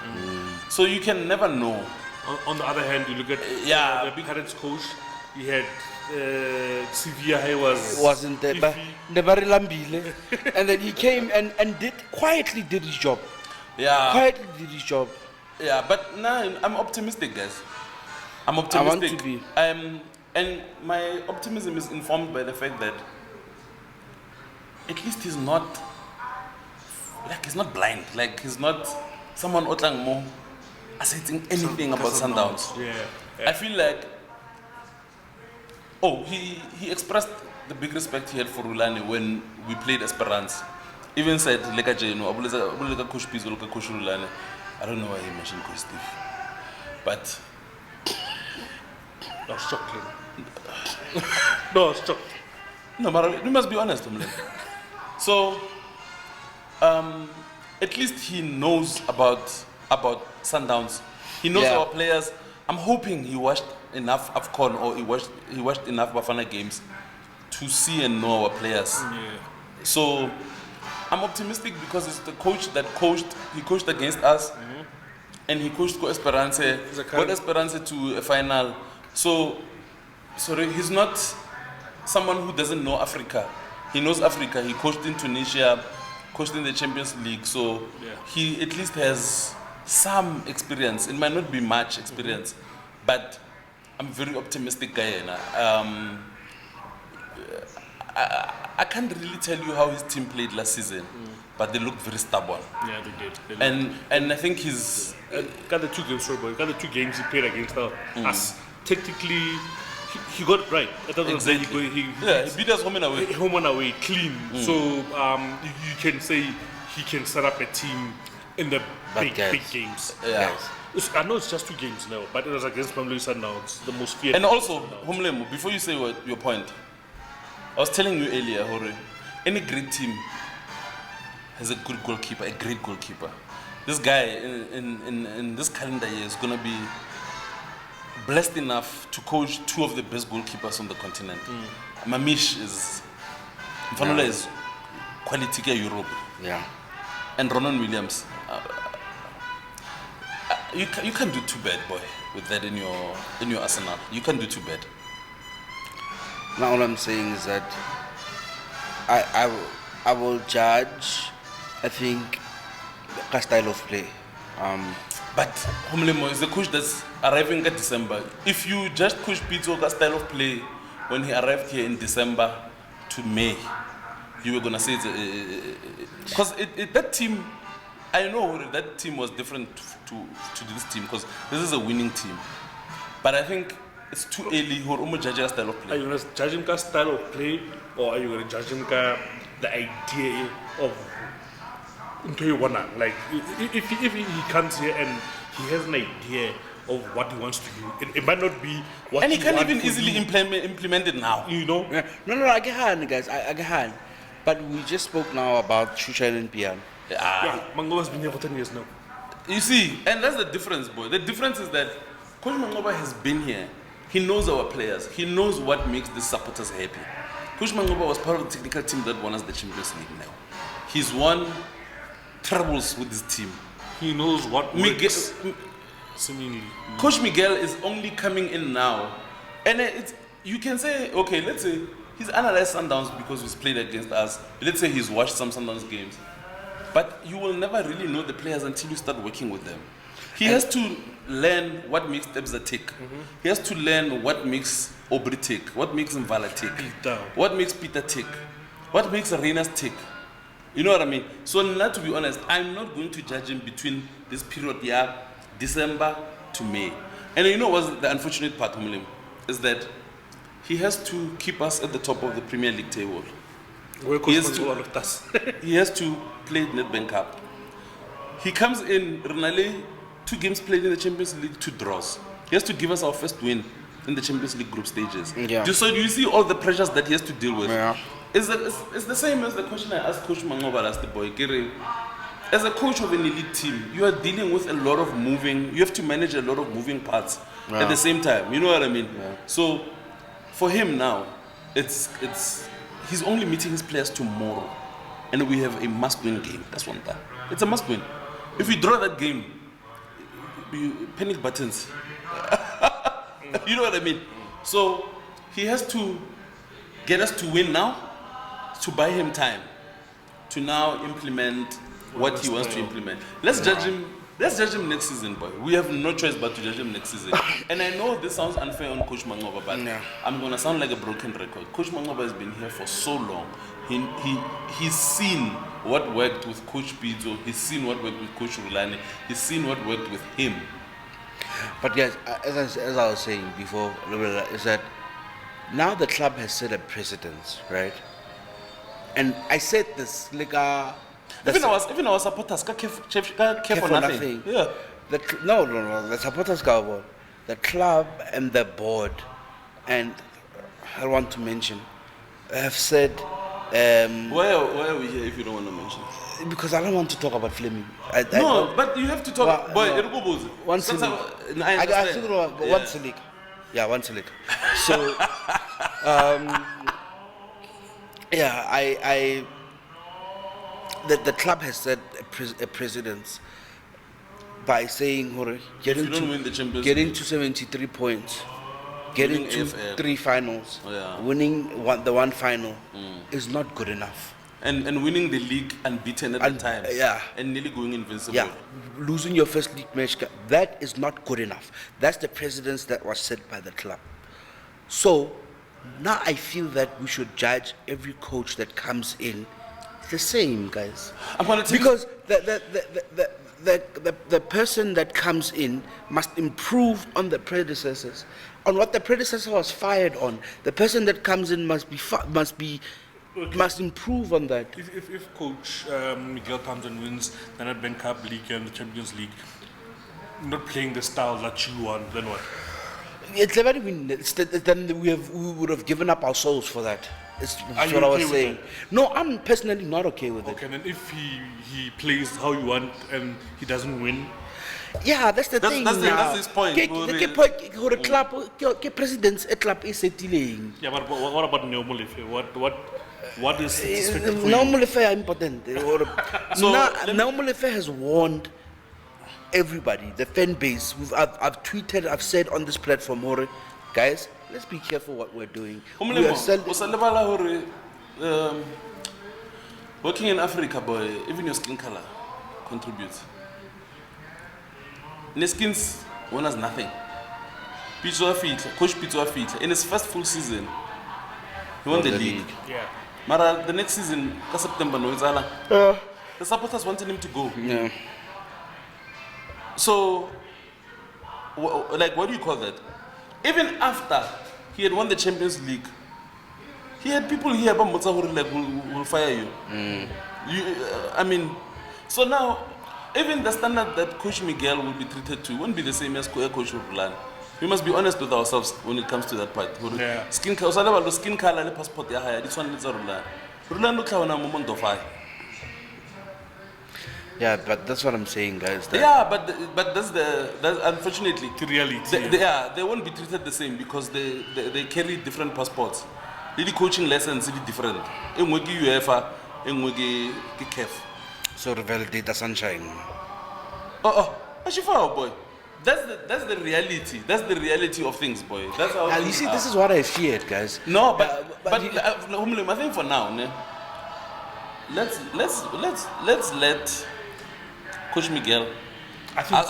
So you can never know. On the other hand, you look at the big current coach. He had Sevilla. He Wasn't there, but never lambile. And then he came and quietly did his job. Yeah. Quietly did his job. Yeah, but now I'm optimistic, guys. I'm I want optimistic. to be. And my optimism is informed by the fact that at least he's not blind. Like he's not someone otlang mo asserting anything about Sundowns. Yeah. I feel like, he expressed the big respect he had for Rulani when we played Esperance. Even said, Leka Jeno, Abuleka Coach Pizzo, Coach Rulani. I don't know why he mentioned Coach Steve. But I was shocked. Lynn. No, I was shocked. no, but you must be honest, Umlen. So, at least he knows about Sundowns. He knows Yeah. our players. I'm hoping he watched enough AFCON or he watched enough Bafana games to see and know our players. Yeah. So I'm optimistic because it's the coach that he coached against us, and he coached Esperance, got Esperance to a final. So he's not someone who doesn't know Africa. He knows Africa. He coached in Tunisia, coached in the Champions League. So he at least has some experience. It might not be much experience, but I'm very optimistic guy. I can't really tell you how his team played last season, but they looked very stubborn. Yeah, they did. And I think he's Got the 2 games, sorry, boy. Got the 2 games he played against us. Technically, he got it right. At the end of the day, he beat us home and away. home and away clean. So you can say he can set up a team in the big games. Yeah. I know it's just 2 games now, but it was against Mamelodi Sundowns, the most feared. And also, Homlemo, before you say your point, I was telling you earlier, Hore, any great team has a good goalkeeper, a great goalkeeper. This guy in this calendar year is going to be blessed enough to coach 2 of the best goalkeepers on the continent. Mamish is quality ke Europe. Yeah. And Ronan Williams. You can't do too bad, boy, with that in your arsenal. You can't do too bad. Now all I'm saying is that I will judge, I think, the style of play. But Homlemo is the coach that's arriving at December. If you just coach Pizzo's style of play when he arrived here in December to May, you were gonna say because that team, I know that team was different to this team because this is a winning team. But I think it's too early to judge his style of Are play. you going to judge him by style of play, or are you going to judge him by the idea of into you wanna like if he comes here and he has an idea of what he wants to do, it might not be what And he can want even for easily you, implement it now. you know. Yeah. No, I get hand, guys. I get hand. But we just spoke now about Shushan and Pian. Yeah, Mangoba's been here for 10 years now. You see, and that's the difference, boy. The difference is that Coach Mangoba has been here. He knows our players. He knows what makes the supporters happy. Coach Mangoba was part of the technical team that won us the Champions League now. He's won troubles with his team. He knows what works. Seemingly. Coach Miguel is only coming in now. And you can say, okay, let's say he's analyzed Sundowns because he's played against us. Let's say he's watched some Sundowns games. But you will never really know the players until you start working with them. He has to learn what makes Tebza tick. He has to learn what makes Aubrey tick, what makes Mvala tick, what makes Peter tick, what makes Arenas tick. You know what I mean? So now, to be honest, I'm not going to judge him between this period, December to May. And you know what's the unfortunate part, Humlim, is that he has to keep us at the top of the Premier League table. He has to play Nedbank Cup. He comes in, Renale, 2 games played in the Champions League, 2 draws. He has to give us our first win in the Champions League group stages. Yeah. So you see all the pressures that he has to deal with. Yeah. It's the same as the question I asked Coach Mangoba last boy. As a coach of an elite team, you are dealing with a lot of you have to manage a lot of moving parts at the same time. You know what I mean? Yeah. So for him now, he's only meeting his players tomorrow. And we have a must-win game. That's one thing. It's a must-win. If we draw that game, panic buttons. You know what I mean? So he has to get us to win now, to buy him time, to now implement what he wants to implement. Let's judge him next season, boy. We have no choice but to judge him next season. And I know this sounds unfair on Coach Mangoba, but I'm gonna sound like a broken record. Coach Mangoba has been here for so long. He's seen what worked with Coach Pizzo. He's seen what worked with Coach Rulani. He's seen what worked with him. But guys, as I was saying before, is that now the club has set a precedence, right? And I said this like Even our supporters, care for nothing. Yeah. No. The supporters go about the club and the board, and I want to mention, have said. Why are we here if you don't want to mention? Because I don't want to talk about Fleming. But you have to talk. Boy, one silly. I think one silly. Yeah, one silly. So, the club has set a precedence by saying, you don't win the Champions getting to 73 points, getting Winning to AFL. 3 finals, Yeah. winning the one final is not good enough. And winning the league unbeaten at the time. Yeah. And nearly going invincible. Yeah, losing your first league match, that is not good enough. That's the precedence that was set by the club. So now I feel that we should judge every coach that comes in the same, guys. I'm gonna take Because the person that comes in must improve on the predecessors, on what the predecessor was fired on. The person that comes in must improve on that. If Coach Miguel comes and wins the Nedbank Cup League and the Champions League, not playing the style that you want, then what? It's never been. Then we would have given up our souls for that. It's Are you what I was okay with saying. No, I'm personally not okay with Okay, then if he plays how you want and he doesn't win, it. Yeah, that's the thing. that's now. his point. Ke point gore club ke presidents a club is setileng. yeah, but what about Neo Molefe? What is satisfactory for you? Now Molefe are important. So, Now Molefe has warned everybody, the fan base. I've tweeted, I've said on this platform, guys, let's be careful what we're doing. We are working in Africa, boy, even your skin color contributes. Neskins won us nothing. Coach Pizzo Afita, in his first full season, he won the league. Yeah. Mara, the next season, September, no, it's the supporters wanted him to go. Yeah. So, what do you call that? Even after he had won the Champions League, he had people here about Mozart like will fire you. I mean, so now even the standard that Coach Miguel will be treated to won't be the same as Coach Rulan. We must be honest with ourselves when it comes to that part. Yeah. Skin color, the passport, this one is Rulan. Rulan look like a moment of fire. Yeah, but that's what I'm saying, guys. That Yeah, but that's unfortunately The reality. they won't be treated the same because they carry different passports. Really coaching lessons really different. Engwe ke UEFA, engwe ke CAF. So validate the sunshine. Ashifao boy. That's the reality. That's the reality of things, boy. That's how. You see, this is what I feared, guys. No, but you- I think for now, ne, let's let Coach Miguel. I think I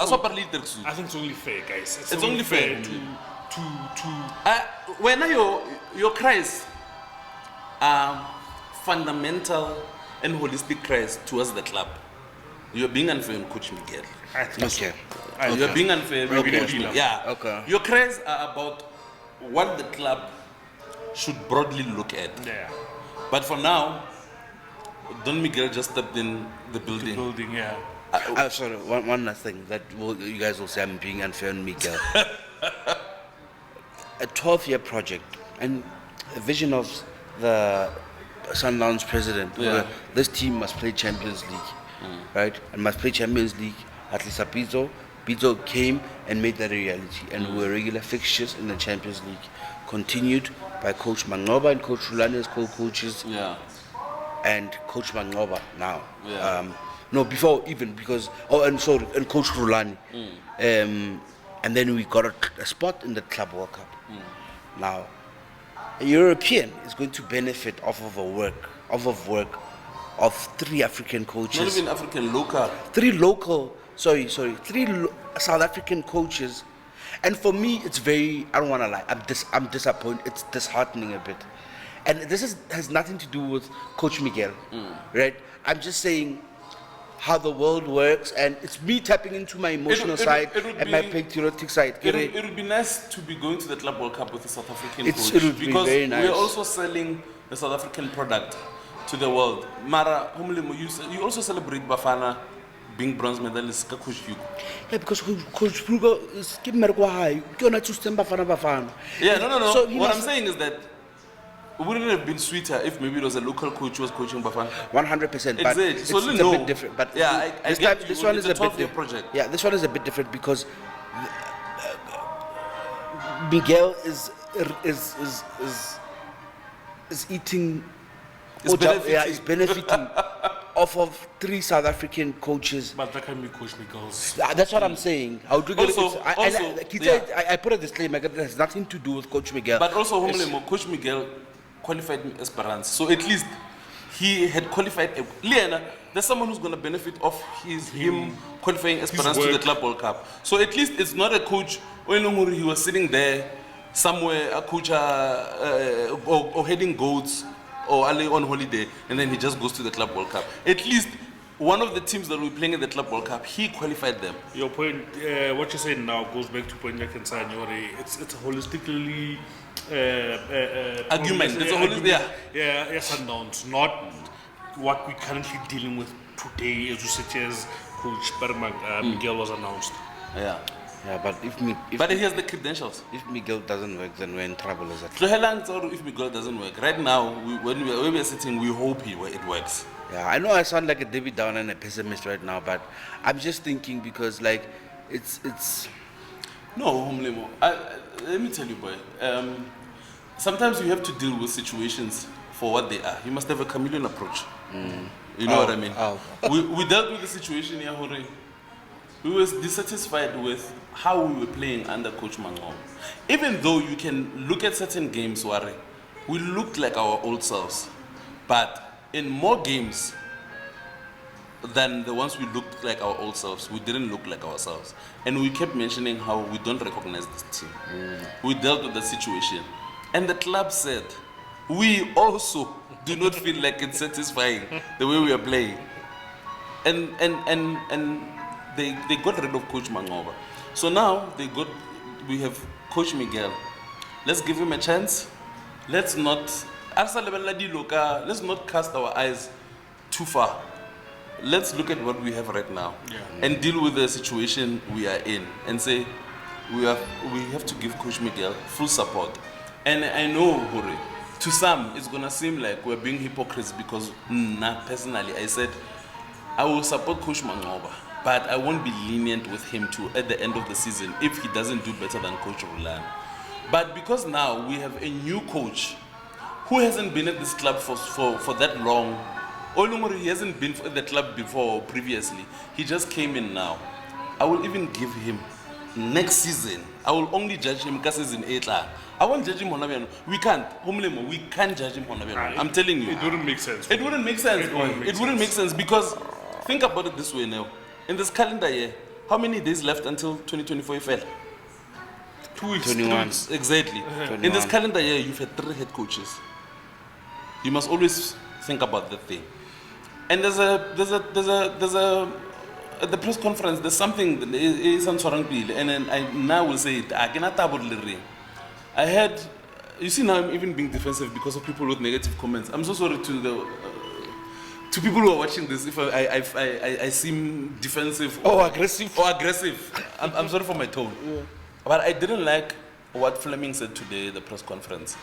it's only fair, guys. It's only fair to when your cries are fundamental and holistic cries towards the club, you're being unfair on Coach Miguel. I think so. Okay. You're being unfair. on Okay. Coach Miguel. Yeah. Okay. Your cries are about what the club should broadly look at. Yeah. But for now, Don Miguel just stepped in the building. Building, yeah. Sorry, one last thing that you guys will say I'm being unfair on Miguel. A 12-year project and a vision of the Sundowns president. Yeah. This team must play Champions League, right? And must play Champions League. At least Pizzo came and made that a reality, and we were regular fixtures in the Champions League. Continued by Coach Mangoba and Coach Rulani as co-coaches. Yeah. And Coach Mangoba now. Yeah. No, before even because and Coach Rulani. And then we got a spot in the Club World Cup. Now, a European is going to benefit off of work of 3 African coaches. Not even African, local. 3 local, three South African coaches. And for me, it's very, I don't want to lie, I'm disappointed. It's disheartening a bit. And this has nothing to do with Coach Miguel, right? I'm just saying, how the world works, and it's me tapping into my emotional side it would and my be- patriotic side. It would be nice to be going to the Club World Cup with a South African It coach, would be because very nice. we're also selling the South African product to the world. Mara, you also celebrate Bafana being bronze medalist ka Coach Hugo. Yeah, because Coach Kruger is keeping me high. You're not to stand Bafana. Yeah, no. So he What I'm must- saying is that wouldn't it have been sweeter if maybe it was a local coach who was coaching Bafana? 100%. But Exactly. it's, So it's a no. bit different. But Yeah, I this get time, you. this one It's is a a bit 12-year different. project. Yeah, this one is a bit different because Miguel is eating. Is benefiting. Yeah, is benefiting off of 3 South African coaches. But that can be Coach Miguel's. That's what I'm saying. How do you Also- I put a disclaimer. It has nothing to do with Coach Miguel. But also, Coach Miguel qualified Esperance. So at least he had qualified. Liana, there's someone who's going to benefit off him qualifying Esperance to the work. Club World Cup. So at least it's not a coach, he was sitting there somewhere, a coach or heading goats or on holiday, and then he just goes to the Club World Cup. At least one of the teams that we're playing in the Club World Cup, he qualified them. Your point, what you're saying now goes back to point like it's a holistically Argument. It's a argument. yeah. Yeah, yes and downs, not what we're currently dealing with today, as you such as Coach Miguel was announced. Yeah. Yeah, but But he has the credentials. if Miguel doesn't work, then we're in trouble as a Tlohelang Tsaro, if Miguel doesn't work, right now, when we are sitting, we hope it works. Yeah, I know I sound like a David Downer and a pessimist right now, but I'm just thinking because like it's No, Homlemo, let me tell you, boy. Sometimes you have to deal with situations for what they are. You must have a chameleon approach. You know what I mean? We dealt with the situation here, Hore. We were dissatisfied with how we were playing under Coach Mangom. Even though you can look at certain games, Ware, we looked like our old selves. But in more games than the ones we looked like our old selves, we didn't look like ourselves. And we kept mentioning how we don't recognize this team. We dealt with the situation. And the club said, we also do not feel like it's satisfying the way we are playing. And they got rid of Coach Mangoba. So now we have Coach Miguel. Let's give him a chance. Let's not cast our eyes too far. Let's look at what we have right now and deal with the situation we are in and say we have to give Coach Miguel full support. And I know, Hore, to some it's gonna seem like we're being hypocrites because personally I said I will support Coach Mangoba, but I won't be lenient with him too at the end of the season if he doesn't do better than Coach Rulan. But because now we have a new coach who hasn't been at this club for that long, he hasn't been at the club before or previously, he just came in now. I will even give him next season. I will only judge him because season 8. I won't judge him Honabiano. We can't judge him Honabiano. I'm telling you. It wouldn't make sense. It wouldn't make sense. It wouldn't make sense because think about it this way now. In this calendar year, how many days left until 2024 FL? 2 weeks. 21. Exactly. 21. In this calendar year, you've had 3 head coaches. You must always think about that thing. And there's a at the press conference, there's something that is and then I now will say it. I had, you see now I'm even being defensive because of people with negative comments. I'm so sorry to people who are watching this if I seem defensive or aggressive. I'm sorry for my tone. Yeah. But I didn't like what Fleming said today at the press conference.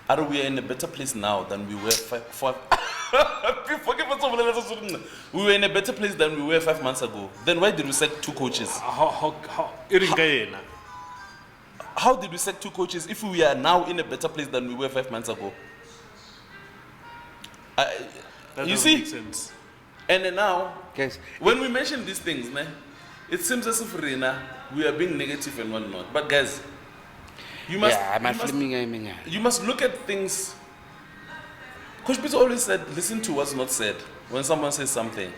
Are we in a better place now than we were we were in a better place than we were 5 months ago. Then why did we sack 2 coaches? How did we sack 2 coaches if we are now in a better place than we were 5 months ago? You see? Make sense. And then now, Guys, when we mention these things, it seems as if we are being negative and whatnot. But guys, you must look at things. Coach Peter always said, listen to what's not said when someone says something.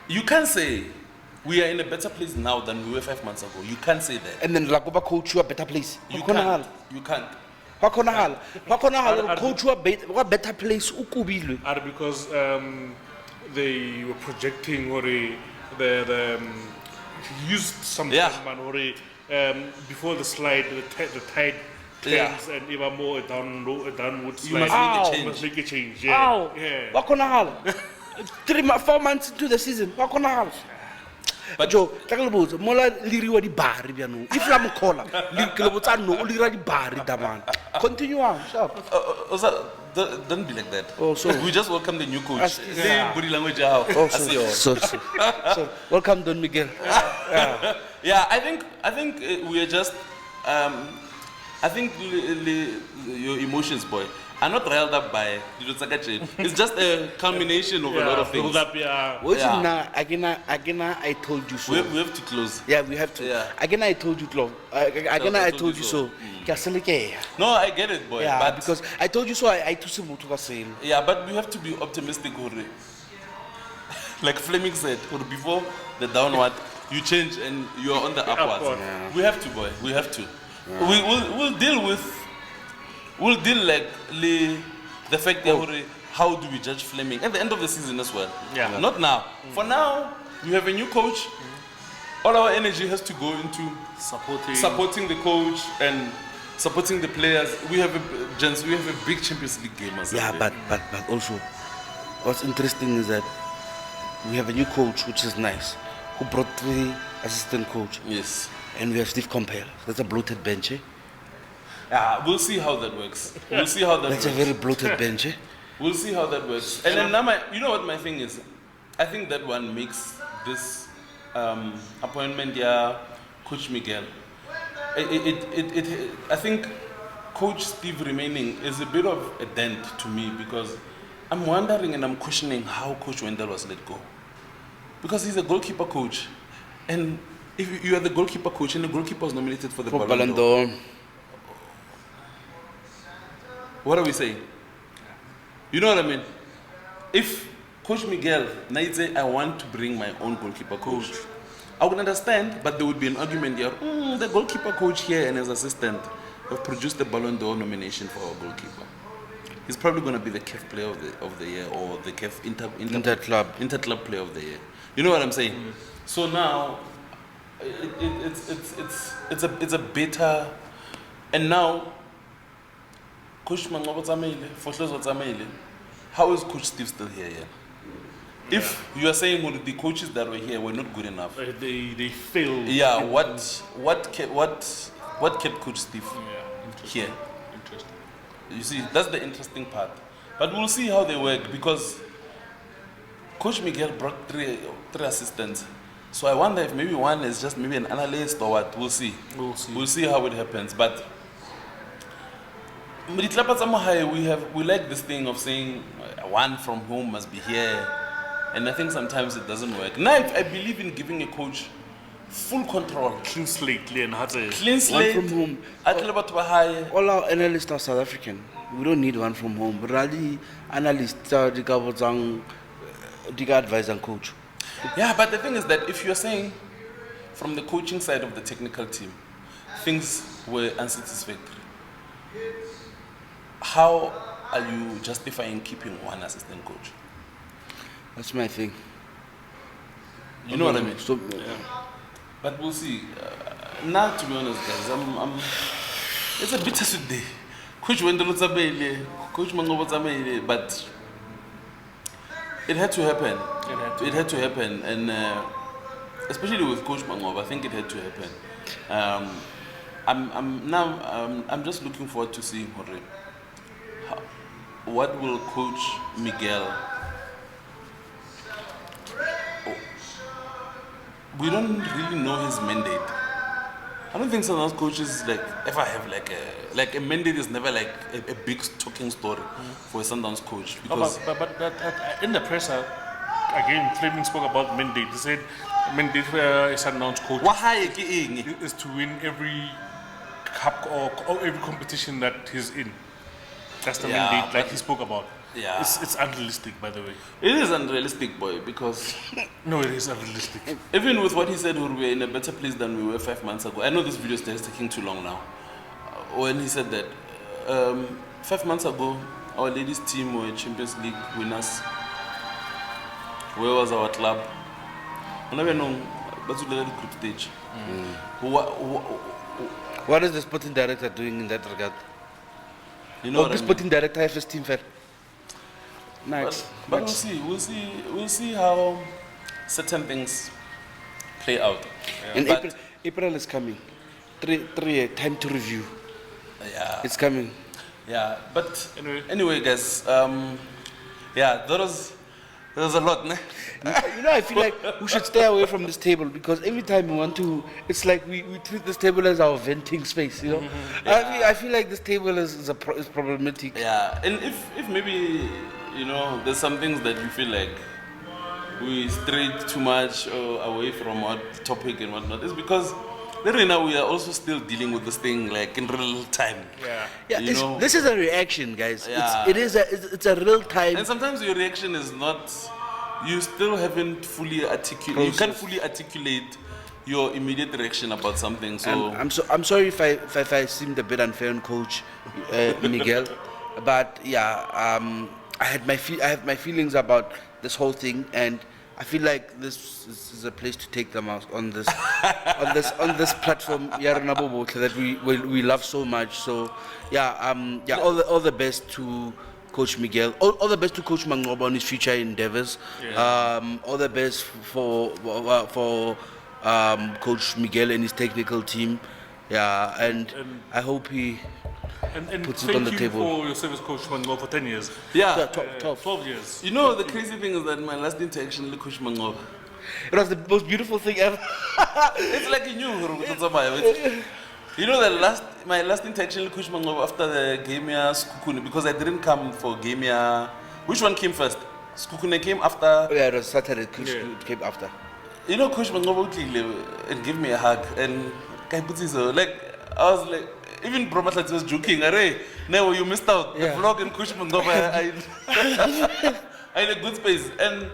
You can't say we are in a better place now than we were 5 months ago. You can't say that. and then Lagoba coach you a better place. You can't. You can't. Coach you a better place. Because they were projecting or he used some Yeah. man or before the slide, the tide Yeah. turns and even more a downward You slide. must make a Ow. change. Must make a change. Yeah. Ow! Yeah. Wa kgonahala. 4 months into the season, wa kgonahala. But Joe, tla ke le botse, mola le diriwa dibari bjanong. If la mokgola, ke le botsa no, o dira dibari damane. Continue on, sharp. Also, don't be like that. Oh, so- we just welcome the new coach. As- Say body language how. Oh, Asiyo. so, welcome Don Miguel. Yeah, I think we are just. I think your emotions, boy, are not riled up by Dilo Tsakache. It's just a culmination of a lot of things. Build up, yeah. What's Yeah. now? Again, I told you so. We have to close. Yeah, we have to. Yeah. Again, I told you, Claude. Again, I told you so. Ke a seleke. No, I get it, boy. Yeah, but because I told you so. I took some to sale. yeah, but we have to be optimistic, Hore. Like Fleming said, Hore, before the downward, you change and you are on the upwards. Upward. Yeah. We have to, boy. We have to. We'll deal with. We'll deal like the fact that Hore, how do we judge Fleming at the end of the season as well? Yeah. Not now. For now, we have a new coach. All our energy has to go into supporting the coach and supporting the players. We have a big Champions League game. or Yeah, something. but also, what's interesting is that we have a new coach, which is nice, who brought the assistant coach, Yes. and we have Steve Compel. That's a bloated bench. Eh? Yeah, we'll see how that works. We'll see how that That's a works. very bloated bench. Eh? We'll see how that works. And then now, you know what my thing is? I think that one makes this appointment, yeah, Coach Miguel. I think Coach Steve remaining is a bit of a dent to me because I'm wondering and I'm questioning how Coach Wendell was let go. Because he's a goalkeeper coach. And if you are the goalkeeper coach and the goalkeeper was nominated for the For Ballon Ballon d'Or, d'Or. what are we saying? You know what I mean? If Coach Miguel might say, I want to bring my own goalkeeper coach, I would understand, but there would be an argument here. The goalkeeper coach here and his assistant have produced the Ballon d'Or nomination for our goalkeeper. He's probably going to be the CAF player of the year or the CAF Interclub player of the year. You know what I'm saying? So now, it's a better, and now, Coach Mangobo Tsamaile, Fohlezo Tsamaile, how is Coach Steve still here? Yeah? If you are saying well, the coaches that were here were not good enough, They failed. yeah, what kept Coach Steve Yeah, interesting. here? Interesting. You see, that's the interesting part. But we'll see how they work because Coach Miguel brought three assistants. So I wonder if maybe one is just maybe an analyst or what. We'll see. We'll see how it happens. But we like this thing of saying one from home must be here. And I think sometimes it doesn't work. Now I believe in giving a coach full control. Clean slate, clean heart. Clean slate. from home. Atlele batho ba hae. All our analysts are South African. We don't need one from home. But really, analysts are the advise and coach. Yeah, but the thing is that if you're saying from the coaching side of the technical team, things were unsatisfactory, how are you justifying keeping one assistant coach? That's my thing. You know what I mean? So, But we'll see. Now, to be honest, guys, it's a bittersweet day. Coach Wendell Tsamaile, Coach Mangobo Tsamaile, but it had to happen. It had to happen, and especially with Coach Mangobo, I think it had to happen. I'm just looking forward to seeing Hore. What will Coach Miguel? We don't really know his mandate. I don't think Sundowns coaches ever have like a mandate is never like a big talking story for a Sundowns coach because But in the presser, again, Fleming spoke about mandate. He said mandate for a Sundowns coach Why ke eng? is to win every cup or every competition that he's in. That's the Yeah, mandate, like but- he spoke about. Yeah. It's unrealistic, by the way. It is unrealistic, boy, because No, it is unrealistic. even with what he said, we were in a better place than we were 5 months ago. I know this video is taking too long now. When he said that 5 months ago, our ladies team were Champions League winners. Where was our club? I never know. But we the group stage. What is the sporting director doing in that regard? You know Oh, what the I mean? sporting director has his team fair. Nice. But we'll see how certain things play out. And But- April is coming. Three time to review. Yeah. It's coming. Yeah, but Anyway. anyway, guys, yeah, there was a lot, ne? You know, I feel like we should stay away from this table because every time we want to, it's like we treat this table as our venting space, you know? I feel like this table is problematic. Yeah, and if maybe, you know, there's some things that we feel like we strayed too much away from our topic and whatnot, it's because right now we are also still dealing with this thing like in real time. Yeah. Yeah, You know? this is a reaction, guys. Yeah. It's a real time. And sometimes your reaction is not, you still haven't fully articulated, you can't fully articulate your immediate reaction about something. So I'm sorry if I seemed a bit unfair on Coach Miguel, but yeah, I have my feelings about this whole thing, and I feel like this is a place to take them out on this on this platform Yarana Bobotle that we love so much. So yeah, all the best to Coach Miguel. All the best to Coach Mangoba on his future endeavors. All the best for Coach Miguel and his technical team. Yeah, and I hope he And Puts it thank on the you table. for your service, Coach Mango, for 10 years. yeah, 12 years. you know the crazy thing is that my last interaction with Coach Mangoba, It was the most beautiful thing ever. it's like he knew who was somebody. You know my last interaction with Coach Mangoba after the game here, Skukune, because I didn't come for game here. Which one came first? Skukune came after. Yeah, it was Saturday. Coach Yeah. came after. You know, Coach Mangoba and give me a hug, and like I was like, even Bro Matlat was joking. Array, no, you missed out. Yeah. The vlog and Coach Mangoba, I in a good space. And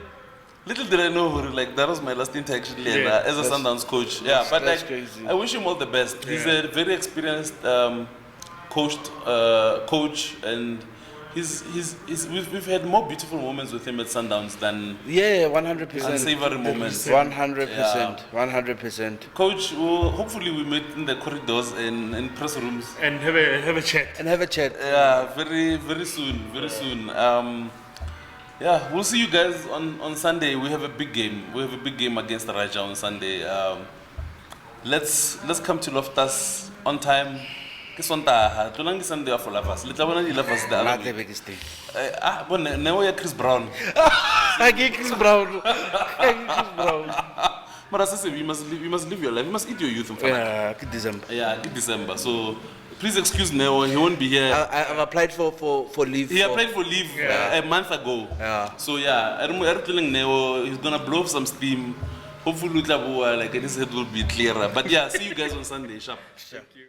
little did I know, like that was my last interaction Yeah, as a Sundowns coach. Yeah, but that's like, crazy. I wish him all the best. He's Yeah. a very experienced coach, and we've had more beautiful moments with him at Sundowns than Yeah, 100%. unsavory moments. 100%. 100%. Coach, hopefully we meet in the corridors and press rooms. And have a chat. And have a chat. Yeah, very soon. Yeah, we'll see you guys on Sunday. We have a big game. We have a big game against Raja on Sunday. Let's come to Loftus on time. Ke Sontaga. Tolang ke Sunday for lovers. Le tla bona di lovers da. Not the biggest thing. Now ya Chris Brown. I get Chris Brown. Chris Brown. But as I say, you must live your life. You must eat your youth. Yeah, good December. Yeah, good December. So please excuse Neo. He won't be here. I've applied for leave. He applied for leave a month ago. Yeah. So yeah, I'm telling Neo he's gonna blow off some steam. Hopefully, like his head will be clearer. But yeah, see you guys on Sunday. Sharp. Thank you.